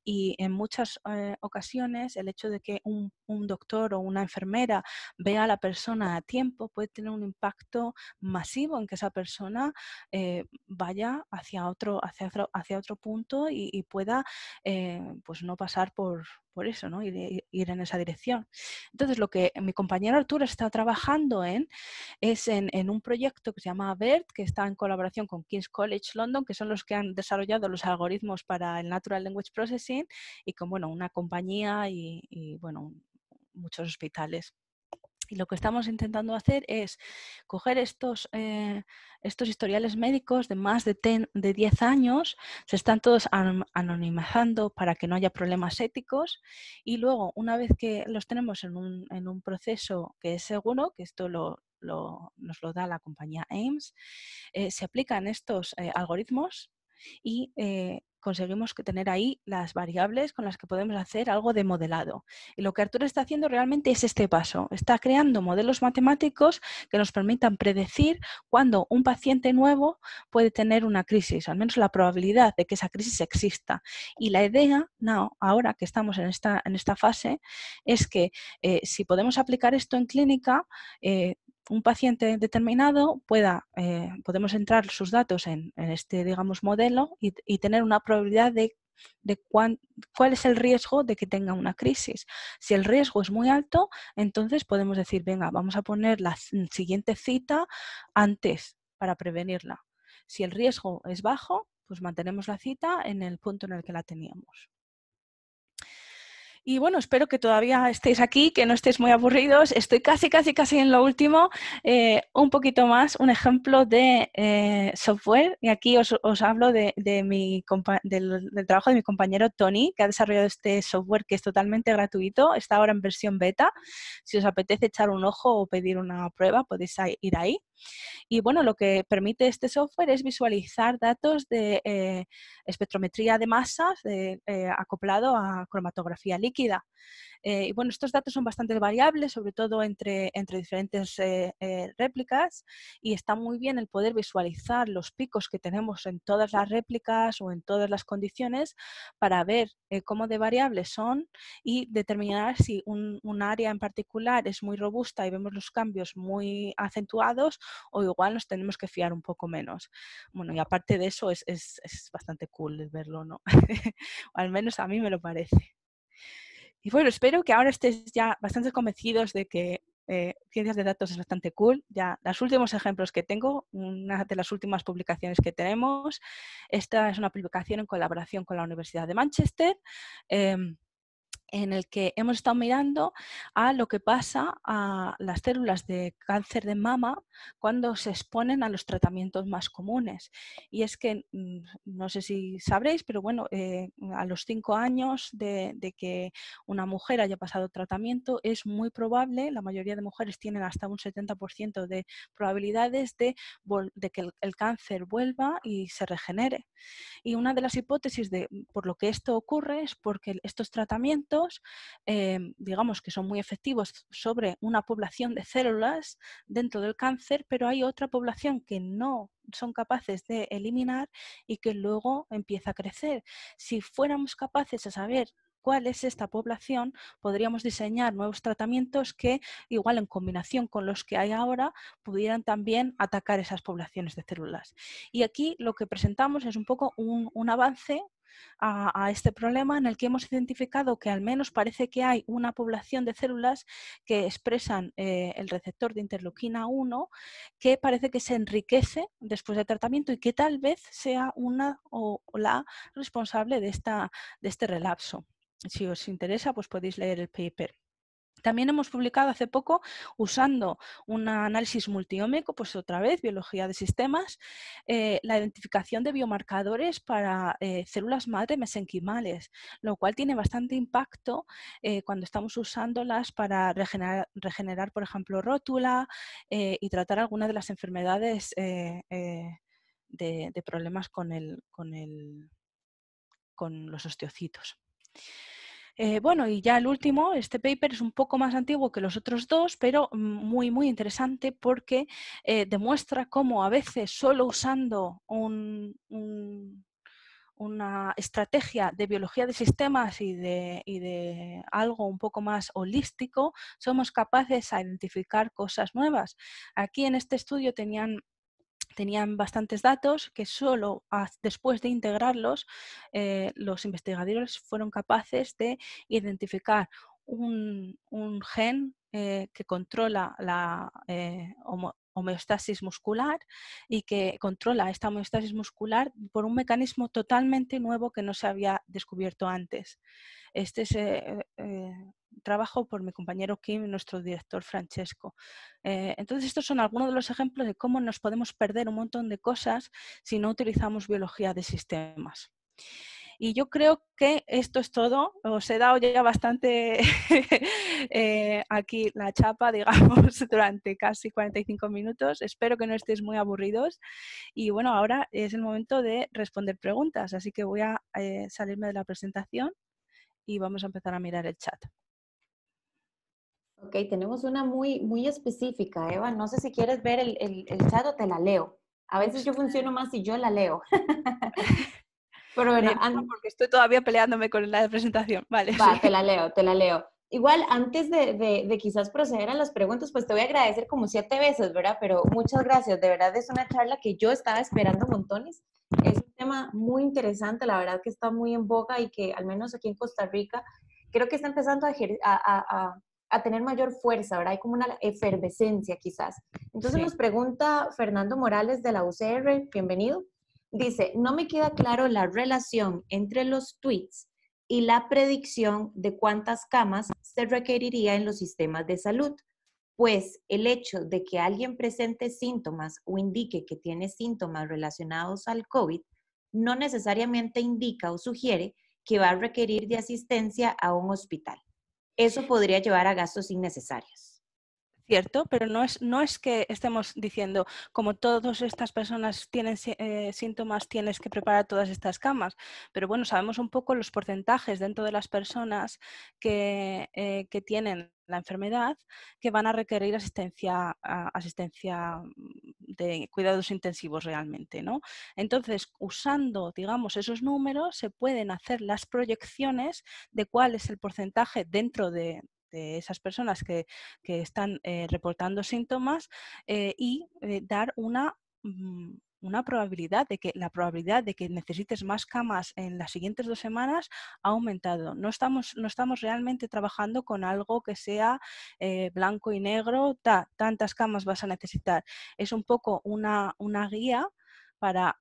Y en muchas ocasiones el hecho de que un doctor o una enfermera vea a la persona a tiempo puede tener un impacto masivo en que esa persona vaya hacia otro punto y pueda pues no pasar por eso, ¿no? Ir en esa dirección. Entonces, lo que mi compañero Arturo está trabajando es en un proyecto que se llama BERT, que está en colaboración con King's College London, que son los que han desarrollado los algoritmos para el Natural Language Processing, y con una compañía y muchos hospitales. Y lo que estamos intentando hacer es coger estos historiales médicos de más de 10 años, se están todos anonimizando para que no haya problemas éticos, y luego, una vez que los tenemos en un proceso que es seguro, que esto nos lo da la compañía Ames, se aplican estos algoritmos y conseguimos tener ahí las variables con las que podemos hacer algo de modelado. Y lo que Arturo está haciendo realmente es este paso. Está creando modelos matemáticos que nos permitan predecir cuándo un paciente nuevo puede tener una crisis, al menos la probabilidad de que esa crisis exista. Y la idea, ahora que estamos en esta fase, es que si podemos aplicar esto en clínica, un paciente determinado podemos entrar sus datos en este, digamos, modelo y tener una probabilidad de de cuál es el riesgo de que tenga una crisis. Si el riesgo es muy alto, entonces podemos decir, venga, vamos a poner la siguiente cita antes para prevenirla. Si el riesgo es bajo, pues mantenemos la cita en el punto en el que la teníamos. Y bueno, espero que todavía estéis aquí, que no estéis muy aburridos. Estoy casi en lo último. Un poquito más, un ejemplo de software. Y aquí os hablo del trabajo de mi compañero Tony, que ha desarrollado este software que es totalmente gratuito. Está ahora en versión beta. Si os apetece echar un ojo o pedir una prueba, podéis ir ahí. Y bueno, lo que permite este software es visualizar datos de espectrometría de masas acoplado a cromatografía líquida. Y bueno, estos datos son bastante variables, sobre todo entre diferentes réplicas, y está muy bien el poder visualizar los picos que tenemos en todas las réplicas o en todas las condiciones para ver cómo de variables son y determinar si un área en particular es muy robusta y vemos los cambios muy acentuados, o igual nos tenemos que fiar un poco menos. Bueno, y aparte de eso es bastante cool verlo, ¿no? O al menos a mí me lo parece. Y bueno, espero que ahora estéis ya bastante convencidos de que ciencias de datos es bastante cool. Ya los últimos ejemplos que tengo, una de las últimas publicaciones que tenemos, esta es una publicación en colaboración con la Universidad de Manchester, en el que hemos estado mirando a lo que pasa a las células de cáncer de mama cuando se exponen a los tratamientos más comunes. Y es que, no sé si sabréis, pero bueno, a los 5 años de que una mujer haya pasado tratamiento, es muy probable, la mayoría de mujeres tienen hasta un 70% de probabilidades de que el cáncer vuelva y se regenere. Y una de las hipótesis por lo que esto ocurre es porque estos tratamientos, digamos que son muy efectivos sobre una población de células dentro del cáncer, pero hay otra población que no son capaces de eliminar y que luego empieza a crecer. Si fuéramos capaces de saber cuál es esta población, podríamos diseñar nuevos tratamientos que, igual en combinación con los que hay ahora, pudieran también atacar esas poblaciones de células. Y aquí lo que presentamos es un poco un avance a este problema, en el que hemos identificado que al menos parece que hay una población de células que expresan el receptor de interleuquina 1 que parece que se enriquece después del tratamiento y que tal vez sea una o la responsable de este relapso. Si os interesa, pues podéis leer el paper. También hemos publicado hace poco, usando un análisis multiómico, pues otra vez, biología de sistemas, la identificación de biomarcadores para células madre mesenquimales, lo cual tiene bastante impacto cuando estamos usándolas para regenerar, por ejemplo, rótula y tratar algunas de las enfermedades de problemas con los osteocitos. Bueno, y ya el último, este paper es un poco más antiguo que los otros dos, pero muy interesante porque demuestra cómo a veces solo usando una estrategia de biología de sistemas y de algo un poco más holístico, somos capaces de identificar cosas nuevas. Aquí en este estudio tenían bastantes datos que solo después de integrarlos los investigadores fueron capaces de identificar un gen que controla la homeostasis muscular y que controla esta homeostasis muscular por un mecanismo totalmente nuevo que no se había descubierto antes. Este es trabajo por mi compañero Kim y nuestro director Francesco. Entonces, estos son algunos de los ejemplos de cómo nos podemos perder un montón de cosas si no utilizamos biología de sistemas. Y yo creo que esto es todo. Os he dado ya bastante aquí la chapa, digamos, durante casi 45 minutos. Espero que no estéis muy aburridos. Y bueno, ahora es el momento de responder preguntas. Así que voy a salirme de la presentación y vamos a empezar a mirar el chat. Ok, tenemos una muy específica, Eva. No sé si quieres ver el chat o te la leo. A veces yo funciono más si yo la leo. Pero bueno, porque estoy todavía peleándome con la presentación. Vale, va, sí. te la leo. Igual, antes de quizás proceder a las preguntas, pues te voy a agradecer como 7 veces, ¿verdad? Pero muchas gracias. De verdad es una charla que yo estaba esperando montones. Es un tema muy interesante, la verdad que está muy en boga y que al menos aquí en Costa Rica creo que está empezando a tener mayor fuerza, ¿verdad? Hay como una efervescencia quizás. Entonces Sí. nos pregunta Fernando Morales de la UCR, bienvenido. Dice, no me queda claro la relación entre los tweets y la predicción de cuántas camas se requeriría en los sistemas de salud. Pues el hecho de que alguien presente síntomas o indique que tiene síntomas relacionados al COVID no necesariamente indica o sugiere que va a requerir de asistencia a un hospital. Eso podría llevar a gastos innecesarios. Cierto, pero no es que estemos diciendo, como todas estas personas tienen síntomas, tienes que preparar todas estas camas. Pero bueno, sabemos un poco los porcentajes dentro de las personas que tienen la enfermedad que van a requerir asistencia de cuidados intensivos realmente, ¿no? Entonces, usando, digamos, esos números, se pueden hacer las proyecciones de cuál es el porcentaje dentro de esas personas que están reportando síntomas y dar una probabilidad de que la probabilidad de que necesites más camas en las siguientes 2 semanas ha aumentado. No estamos realmente trabajando con algo que sea blanco y negro, tantas camas vas a necesitar. Es un poco una guía para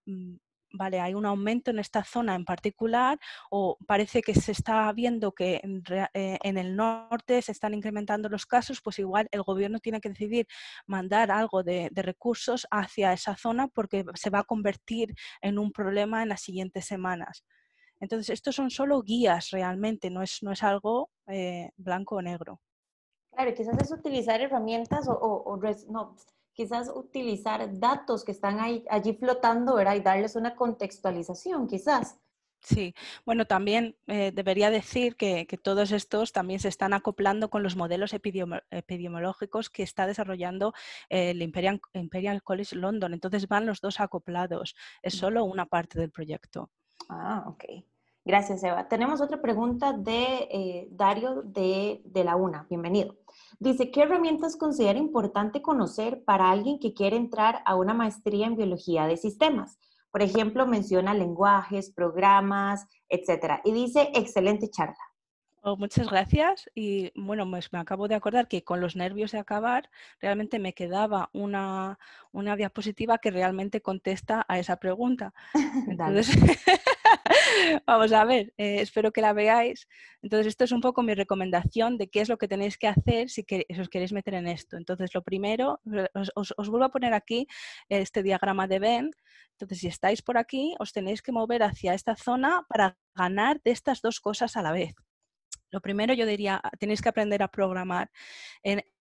vale, hay un aumento en esta zona en particular o parece que se está viendo que en el norte se están incrementando los casos, pues igual el gobierno tiene que decidir mandar algo de recursos hacia esa zona porque se va a convertir en un problema en las siguientes semanas. Entonces, estos son solo guías realmente, no es algo blanco o negro. Claro, quizás es utilizar herramientas no, quizás utilizar datos que están ahí, allí flotando, ¿verdad? Y darles una contextualización, quizás. Sí, bueno, también debería decir que todos estos también se están acoplando con los modelos epidemiológicos que está desarrollando el Imperial College London. Entonces van los dos acoplados. Es solo una parte del proyecto. Ah, ok. Gracias, Eva. Tenemos otra pregunta de Dario de la UNA. Bienvenido. Dice, ¿qué herramientas considera importante conocer para alguien que quiere entrar a una maestría en biología de sistemas? Por ejemplo, menciona lenguajes, programas, etcétera. Y dice, excelente charla. Oh, muchas gracias. Y bueno, pues me acabo de acordar que con los nervios de acabar, realmente me quedaba una diapositiva que realmente contesta a esa pregunta. Dale. Entonces, vamos a ver, espero que la veáis. Entonces, esto es un poco mi recomendación de qué es lo que tenéis que hacer si os queréis meter en esto. Entonces, lo primero, os vuelvo a poner aquí este diagrama de Venn. Entonces, si estáis por aquí, os tenéis que mover hacia esta zona para ganar de estas dos cosas a la vez. Lo primero yo diría, tenéis que aprender a programar.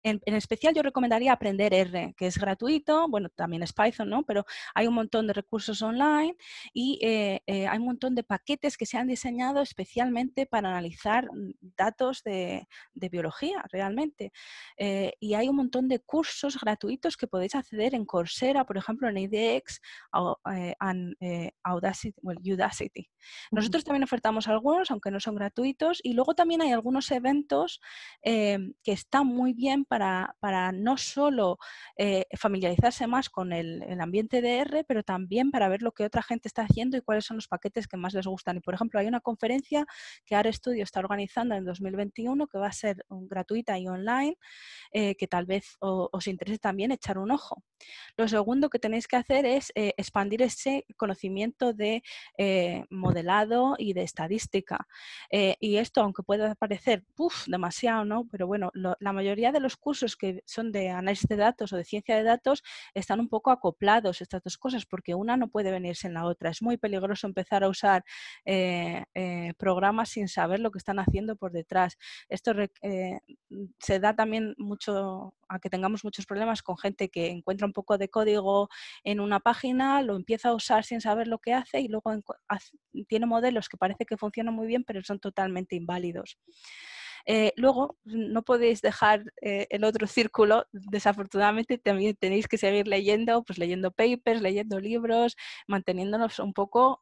En especial yo recomendaría aprender R, que es gratuito, bueno, también es Python, ¿no? Pero hay un montón de recursos online y hay un montón de paquetes que se han diseñado especialmente para analizar datos de biología, realmente. Y hay un montón de cursos gratuitos que podéis acceder en Coursera, por ejemplo, en edX, Udacity. Nosotros también ofertamos algunos, aunque no son gratuitos, y luego también hay algunos eventos que están muy bien para no solo familiarizarse más con el ambiente de R, pero también para ver lo que otra gente está haciendo y cuáles son los paquetes que más les gustan. Y, por ejemplo, hay una conferencia que RStudio está organizando en 2021 que va a ser gratuita y online, que tal vez os interese también echar un ojo. Lo segundo que tenéis que hacer es expandir ese conocimiento de modelado y de estadística. Y esto, aunque pueda parecer demasiado, ¿no? Pero bueno, la mayoría de los cursos que son de análisis de datos o de ciencia de datos están un poco acoplados estas dos cosas porque una no puede venirse en la otra. Es muy peligroso empezar a usar programas sin saber lo que están haciendo por detrás. Esto se da también mucho a que tengamos muchos problemas con gente que encuentra un poco de código en una página, lo empieza a usar sin saber lo que hace y luego tiene modelos que parece que funcionan muy bien, pero son totalmente inválidos. Luego, no podéis dejar el otro círculo, desafortunadamente también tenéis que seguir leyendo, pues leyendo papers, leyendo libros, manteniéndonos un poco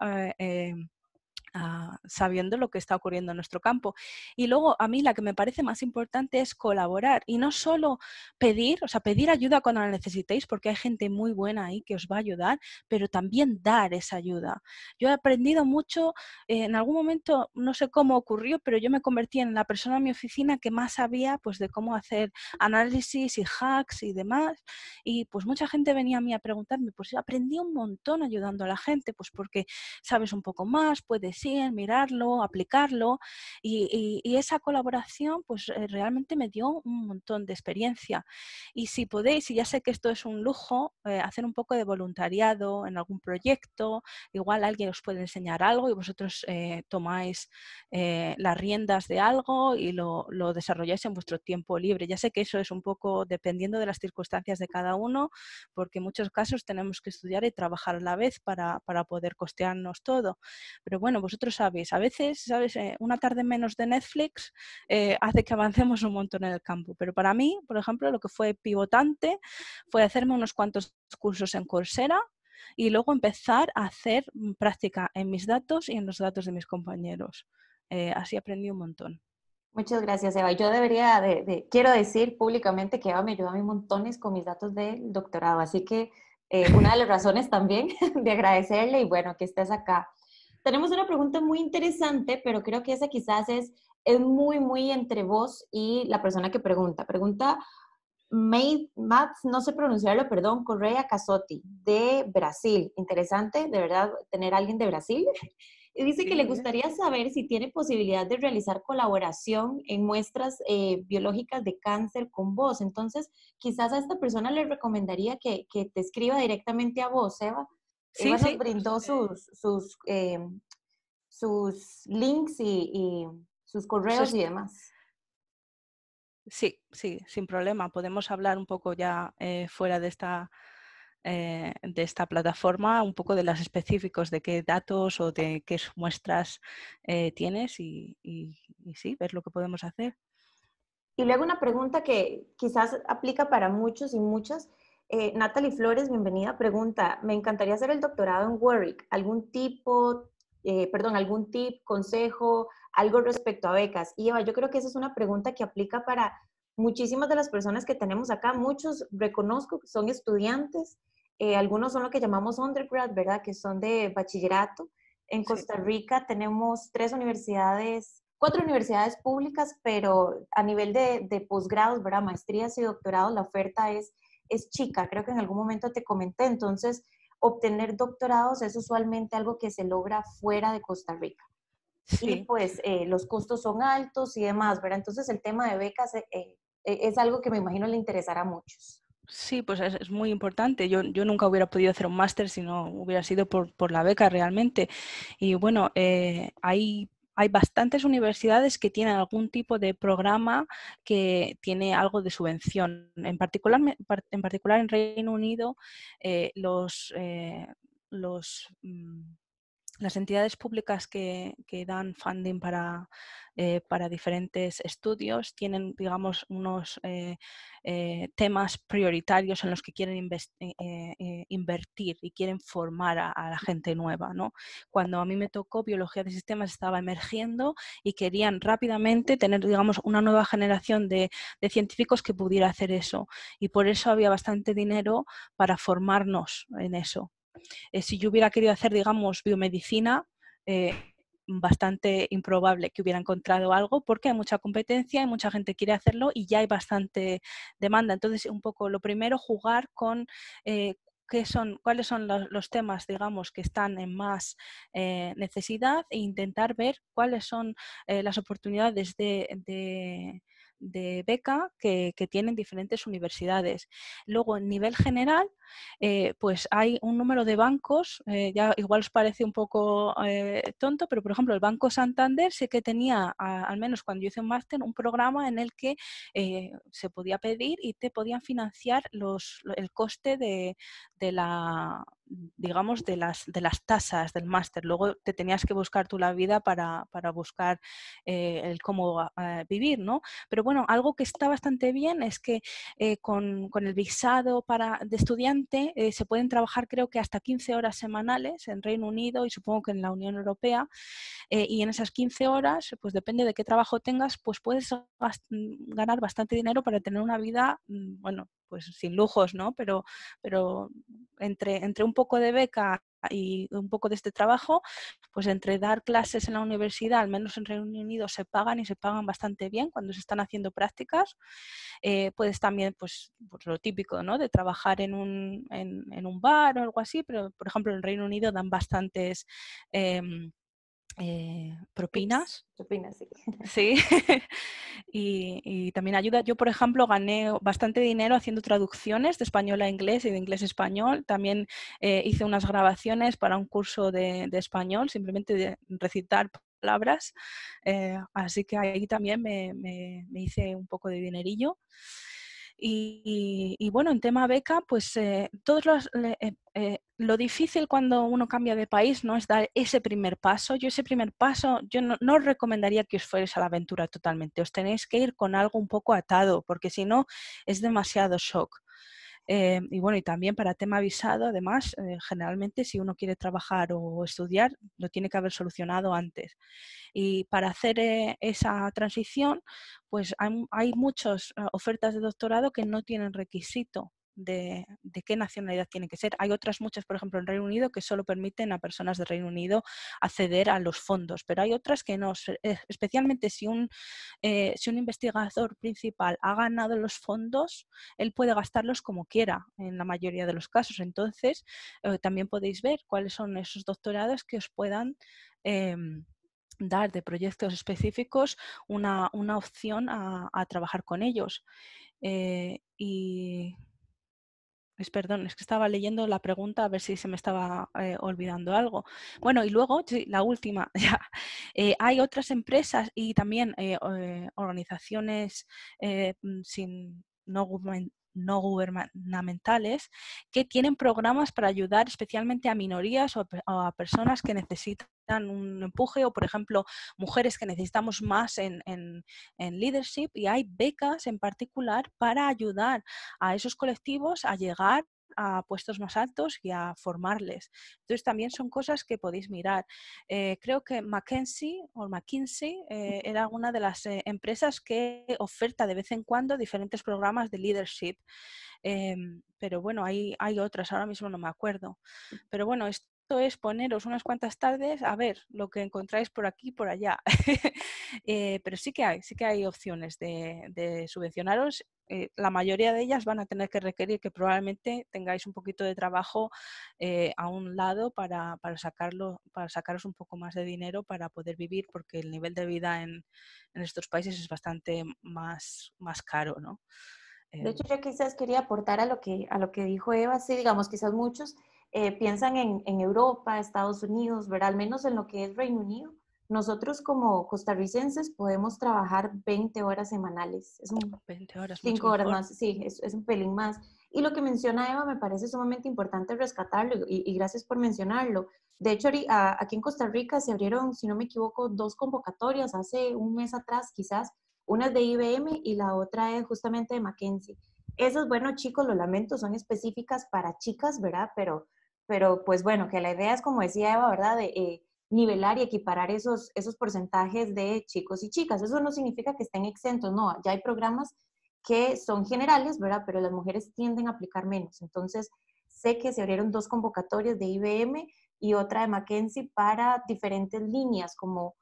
sabiendo lo que está ocurriendo en nuestro campo. Y luego a mí la que me parece más importante es colaborar y no solo pedir, o sea, pedir ayuda cuando la necesitéis, porque hay gente muy buena ahí que os va a ayudar, pero también dar esa ayuda. Yo he aprendido mucho, en algún momento, no sé cómo ocurrió, pero yo me convertí en la persona en mi oficina que más sabía pues, de cómo hacer análisis y hacks y demás. Y pues mucha gente venía a mí a preguntarme, pues yo aprendí un montón ayudando a la gente, pues porque sabes un poco más, puedes ir, mirarlo, aplicarlo y esa colaboración pues realmente me dio un montón de experiencia. Y si podéis, y ya sé que esto es un lujo, hacer un poco de voluntariado en algún proyecto, igual alguien os puede enseñar algo y vosotros tomáis las riendas de algo y lo desarrolláis en vuestro tiempo libre. Ya sé que eso es un poco dependiendo de las circunstancias de cada uno, porque en muchos casos tenemos que estudiar y trabajar a la vez para poder costearnos todo. Pero bueno, vosotros sabéis, a veces, ¿sabes? Una tarde menos de Netflix hace que avancemos un montón en el campo. Pero para mí, por ejemplo, lo que fue pivotante fue hacerme unos cuantos cursos en Coursera y luego empezar a hacer práctica en mis datos y en los datos de mis compañeros. Así aprendí un montón. Muchas gracias, Eva. Yo debería quiero decir públicamente que Eva me ayuda a mí montones con mis datos del doctorado, así que una de las razones también de agradecerle y bueno, que estés acá. Tenemos una pregunta muy interesante, pero creo que esa quizás es muy, muy entre vos y la persona que pregunta. Pregunta Mats, no sé pronunciarlo, perdón, Correa Casotti, de Brasil. Interesante, de verdad, tener a alguien de Brasil. Y dice Sí, que le muy bien. gustaría saber si tiene posibilidad de realizar colaboración en muestras biológicas de cáncer con vos. Entonces, quizás a esta persona le recomendaría que te escriba directamente a vos, Eva. Sí, Eva nos sí, brindó sus links y sus correos pues, y demás. sí, sí, sin problema. Podemos hablar un poco ya fuera de esta plataforma, un poco de los específicos de qué datos o de qué muestras tienes y sí, ver lo que podemos hacer. Y luego una pregunta que quizás aplica para muchos y muchas. Natalie Flores, bienvenida. Pregunta, me encantaría hacer el doctorado en Warwick. ¿Algún tip, consejo, algo respecto a becas? Y Eva, yo creo que esa es una pregunta que aplica para muchísimas de las personas que tenemos acá. Muchos reconozco que son estudiantes, algunos son lo que llamamos undergrad, ¿verdad? Que son de bachillerato. En Sí. Costa Rica tenemos cuatro universidades públicas, pero a nivel de posgrados, ¿verdad? Maestrías y doctorados, la oferta es chica. Creo que en algún momento te comenté. Entonces, obtener doctorados es usualmente algo que se logra fuera de Costa Rica. Y Sí, pues los costos son altos y demás, ¿verdad? Entonces, el tema de becas es algo que me imagino le interesará a muchos. sí, pues es muy importante. Yo nunca hubiera podido hacer un máster si no hubiera sido por la beca realmente. Y bueno, hay bastantes universidades que tienen algún tipo de programa que tiene algo de subvención. En particular en Reino Unido, las entidades públicas que dan funding para diferentes estudios tienen, digamos, unos temas prioritarios en los que quieren invertir y quieren formar a la gente nueva, ¿no? Cuando a mí me tocó, biología de sistemas estaba emergiendo y querían rápidamente tener, digamos, una nueva generación de científicos que pudiera hacer eso. Y por eso había bastante dinero para formarnos en eso. Si yo hubiera querido hacer, digamos, biomedicina, bastante improbable que hubiera encontrado algo porque hay mucha competencia, hay mucha gente que quiere hacerlo y ya hay bastante demanda. Entonces, un poco lo primero, jugar con cuáles son los temas, digamos, que están en más necesidad e intentar ver cuáles son las oportunidades de beca que tienen diferentes universidades. Luego, en nivel general, pues hay un número de bancos, ya igual os parece un poco tonto, pero por ejemplo el Banco Santander sí que tenía, al menos cuando yo hice un máster, un programa en el que se podía pedir y te podían financiar el coste digamos, de las tasas del máster. Luego te tenías que buscar tú la vida para buscar el cómo vivir, ¿no? Pero bueno, algo que está bastante bien es que con el visado de estudiante se pueden trabajar creo que hasta 15 horas semanales en Reino Unido y supongo que en la Unión Europea. Y en esas 15 horas, pues depende de qué trabajo tengas, pues puedes ganar bastante dinero para tener una vida, bueno, pues sin lujos, ¿no? Pero entre un poco de beca y un poco de este trabajo, pues entre dar clases en la universidad, al menos en Reino Unido, se pagan y se pagan bastante bien cuando se están haciendo prácticas. Puedes también, pues lo típico, ¿no? De trabajar en un bar o algo así, pero por ejemplo en Reino Unido dan bastantes Tips, propinas. ¿qué opinas? Sí. Sí, y también ayuda. Yo, por ejemplo, gané bastante dinero haciendo traducciones de español a inglés y de inglés a español. También hice unas grabaciones para un curso de español, simplemente de recitar palabras. Así que ahí también me hice un poco de dinerillo. Y bueno, en tema beca, pues lo difícil cuando uno cambia de país no es dar ese primer paso. Ese primer paso, yo no os recomendaría que os fuerais a la aventura totalmente. Os tenéis que ir con algo un poco atado, porque si no es demasiado shock. Y bueno, y también para tema visado, además, generalmente si uno quiere trabajar o estudiar, lo tiene que haber solucionado antes. Y para hacer esa transición, pues hay muchas ofertas de doctorado que no tienen requisito de qué nacionalidad tiene que ser. Hay otras muchas, por ejemplo, en Reino Unido, que solo permiten a personas de Reino Unido acceder a los fondos, pero hay otras que no, especialmente si un investigador principal ha ganado los fondos, él puede gastarlos como quiera en la mayoría de los casos. Entonces, también podéis ver cuáles son esos doctorados que os puedan dar de proyectos específicos una opción a trabajar con ellos. Y perdón, es que estaba leyendo la pregunta a ver si se me estaba olvidando algo. Bueno, y luego, sí, la última, ya. Hay otras empresas y también organizaciones no gubernamentales que tienen programas para ayudar especialmente a minorías o a personas que necesitan un empuje o, por ejemplo, mujeres que necesitamos más en leadership, y hay becas en particular para ayudar a esos colectivos a llegar a puestos más altos y a formarles. Entonces también son cosas que podéis mirar. Creo que McKinsey era una de las empresas que oferta de vez en cuando diferentes programas de leadership. Pero bueno, hay otras, ahora mismo no me acuerdo. Pero bueno, esto es poneros unas cuantas tardes a ver lo que encontráis por aquí y por allá. Pero sí que hay opciones de subvencionaros. La mayoría de ellas van a tener que requerir que probablemente tengáis un poquito de trabajo a un lado para sacaros un poco más de dinero para poder vivir, porque el nivel de vida en estos países es bastante más caro, ¿no? De hecho, yo quizás quería aportar a lo que dijo Eva. Sí, digamos, quizás muchos piensan en Europa, Estados Unidos, ¿verdad? Al menos en lo que es Reino Unido. Nosotros como costarricenses podemos trabajar 20 horas semanales. Es un 20 horas, mucho 5 horas mejor. más, sí, es un pelín más. Y lo que menciona Eva me parece sumamente importante rescatarlo y gracias por mencionarlo. De hecho, aquí en Costa Rica se abrieron, si no me equivoco, 2 convocatorias hace un mes atrás quizás. Una es de IBM y la otra es justamente de McKinsey. Esas, bueno, chicos, lo lamento, son específicas para chicas, ¿verdad? Pero pues bueno, que la idea es, como decía Eva, ¿verdad? De nivelar y equiparar esos porcentajes de chicos y chicas. Eso no significa que estén exentos, no, ya hay programas que son generales, ¿verdad? Pero las mujeres tienden a aplicar menos. Entonces, sé que se abrieron 2 convocatorias de IBM y otra de McKinsey para diferentes líneas, como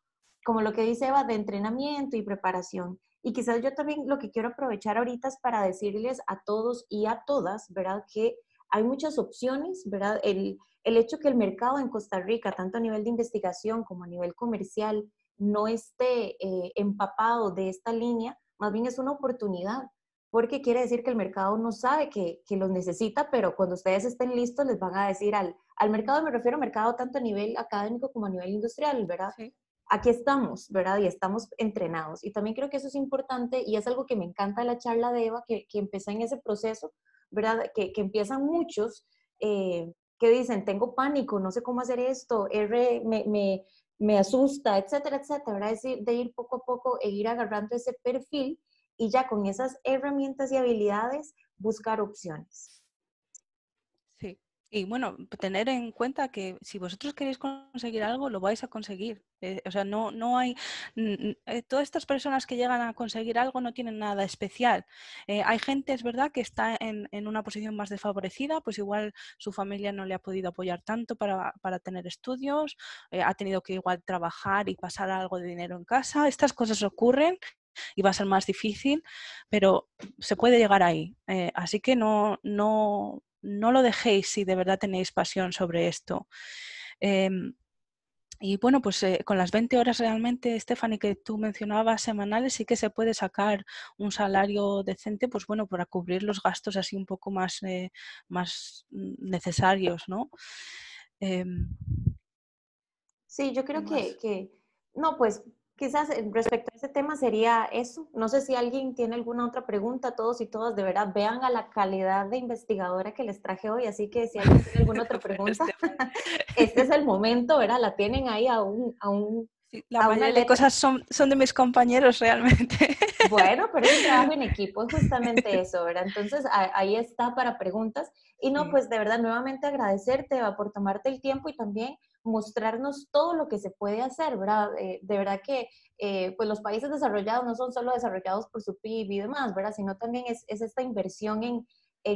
lo que dice Eva, de entrenamiento y preparación. Y quizás yo también lo que quiero aprovechar ahorita es para decirles a todos y a todas, ¿verdad? Que hay muchas opciones, ¿verdad? El hecho que el mercado en Costa Rica, tanto a nivel de investigación como a nivel comercial, no esté empapado de esta línea, más bien es una oportunidad, porque quiere decir que el mercado no sabe que los necesita, pero cuando ustedes estén listos les van a decir al mercado, me refiero al mercado tanto a nivel académico como a nivel industrial, ¿verdad? Sí. Aquí estamos, ¿verdad? Y estamos entrenados. Y también creo que eso es importante y es algo que me encanta de la charla de Eva, que empecé en ese proceso, ¿verdad? Que empiezan muchos que dicen, tengo pánico, no sé cómo hacer esto, R me asusta, etcétera, etcétera, ¿verdad? Es decir, de ir poco a poco e ir agarrando ese perfil y ya con esas herramientas y habilidades buscar opciones. Sí. Y bueno, tener en cuenta que si vosotros queréis conseguir algo, lo vais a conseguir. O sea, no hay... todas estas personas que llegan a conseguir algo no tienen nada especial. Hay gente, es verdad, que está en una posición más desfavorecida, pues igual su familia no le ha podido apoyar tanto para tener estudios, ha tenido que igual trabajar y pasar algo de dinero en casa. Estas cosas ocurren y va a ser más difícil, pero se puede llegar ahí. Así que no lo dejéis si de verdad tenéis pasión sobre esto. Y bueno, pues con las 20 horas realmente, Stephanie, que tú mencionabas semanales, sí que se puede sacar un salario decente, pues bueno, para cubrir los gastos así un poco más necesarios, ¿no? Sí, yo ¿Qué creo más? no, pues quizás respecto a ese tema sería eso. No sé si alguien tiene alguna otra pregunta, todos y todas, de verdad, vean a la calidad de investigadora que les traje hoy, así que si alguien tiene alguna otra pregunta, Stephanie. este es el momento, ¿verdad? La tienen ahí Sí, la a una mayoría de letra. cosas son de mis compañeros realmente. Bueno, pero es un trabajo en equipo, es justamente eso, ¿verdad? Entonces, ahí está para preguntas. Y no, Sí. pues de verdad, nuevamente agradecerte, Eva, por tomarte el tiempo y también mostrarnos todo lo que se puede hacer, ¿verdad? De verdad que, pues los países desarrollados no son solo desarrollados por su PIB y demás, ¿verdad? Sino también es esta inversión en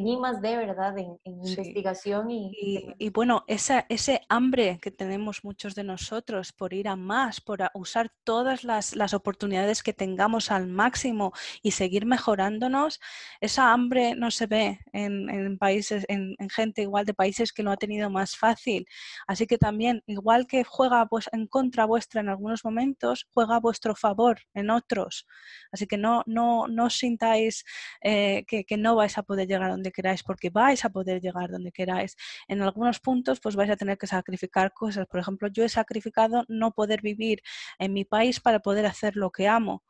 I+D, ¿verdad? En Sí. investigación y demás. Y bueno, ese hambre que tenemos muchos de nosotros por ir a más, por usar todas las oportunidades que tengamos al máximo y seguir mejorándonos, esa hambre no se ve en países, en gente igual de países que lo ha tenido más fácil. Así que también, igual que juega pues, en contra vuestra en algunos momentos, juega a vuestro favor en otros. Así que no os sintáis que no vais a poder llegar a donde queráis, porque vais a poder llegar donde queráis. En algunos puntos pues vais a tener que sacrificar cosas. Por ejemplo, yo he sacrificado no poder vivir en mi país para poder hacer lo que amo.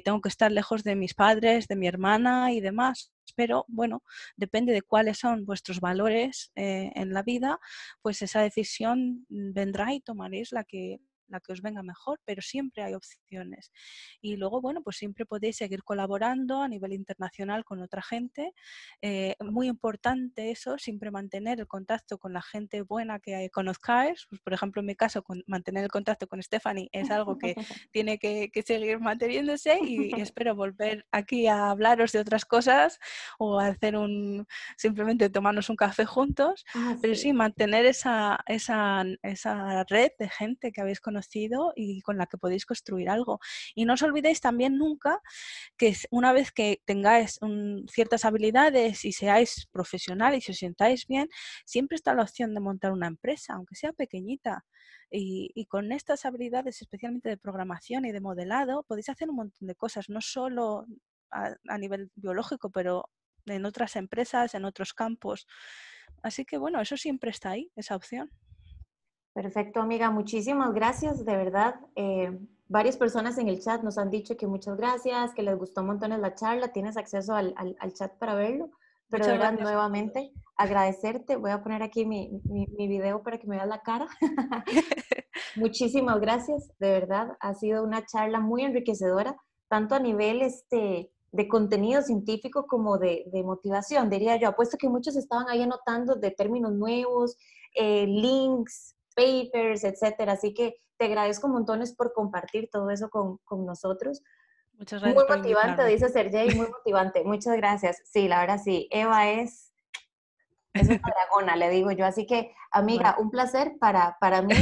Tengo que estar lejos de mis padres, de mi hermana y demás. Pero bueno, depende de cuáles son vuestros valores en la vida, pues esa decisión vendrá y tomaréis la que os venga mejor, pero siempre hay opciones. Y luego, bueno, pues siempre podéis seguir colaborando a nivel internacional con otra gente. Muy importante eso, siempre mantener el contacto con la gente buena que conozcáis. Pues, por ejemplo, en mi caso, mantener el contacto con Stephanie es algo que tiene que seguir manteniéndose y espero volver aquí a hablaros de otras cosas o a hacer simplemente tomarnos un café juntos, Ah, pero sí, sí. mantener esa red de gente que habéis conocido y con la que podéis construir algo. Y no os olvidéis también nunca que una vez que tengáis ciertas habilidades y seáis profesionales y os sientáis bien, siempre está la opción de montar una empresa, aunque sea pequeñita. Y con estas habilidades, especialmente de programación y de modelado, podéis hacer un montón de cosas, no solo a nivel biológico, pero en otras empresas, en otros campos. Así que bueno, eso siempre está ahí, esa opción. Perfecto, amiga. Muchísimas gracias, de verdad. Varias personas en el chat nos han dicho que muchas gracias, que les gustó montones la charla. Tienes acceso al chat para verlo. Pero de Muchas verdad, gracias a nuevamente, todos. agradecerte. Voy a poner aquí mi video para que me veas la cara. Muchísimas gracias, de verdad. Ha sido una charla muy enriquecedora, tanto a nivel de contenido científico como de motivación, diría yo. Apuesto que muchos estaban ahí anotando de términos nuevos, links, papers, etcétera. Así que te agradezco montones por compartir todo eso con nosotros. Muchas Muy gracias por motivante, invitarme. dice Sergey, muy motivante. Muchas gracias. Sí, la verdad sí. Eva es una dragona, le digo yo. Así que, Bueno, amiga, un placer para mí,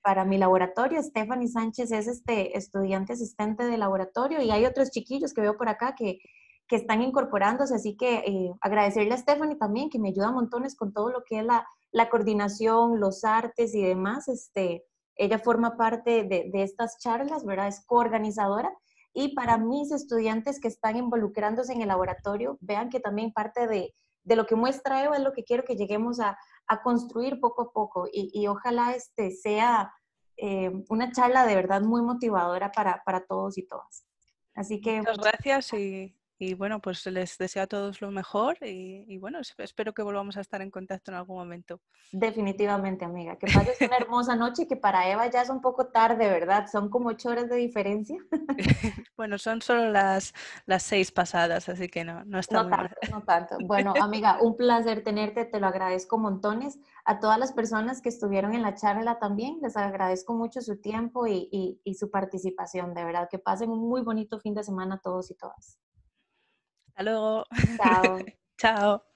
para mi laboratorio. Stephanie Sánchez es estudiante asistente de laboratorio y hay otros chiquillos que veo por acá que están incorporándose. Así que agradecerle a Stephanie también, que me ayuda montones con todo lo que es la coordinación, los artes y demás. Ella forma parte de estas charlas, ¿verdad? Es coorganizadora. Y para mis estudiantes que están involucrándose en el laboratorio, vean que también parte de lo que muestra Eva es lo que quiero que lleguemos a construir poco a poco y ojalá sea una charla de verdad muy motivadora para todos y todas. Así que muchas gracias y bueno, pues les deseo a todos lo mejor y bueno, espero que volvamos a estar en contacto en algún momento. Definitivamente, amiga. Que pases una hermosa noche, que para Eva ya es un poco tarde, ¿verdad? Son como 8 horas de diferencia. Bueno, son solo las 6 pasadas, así que no está No muy mal. tanto, no tanto. Bueno, amiga, un placer tenerte, te lo agradezco montones. A todas las personas que estuvieron en la charla también, les agradezco mucho su tiempo y su participación, de verdad. Que pasen un muy bonito fin de semana todos y todas. Hasta luego. Chao. Chao.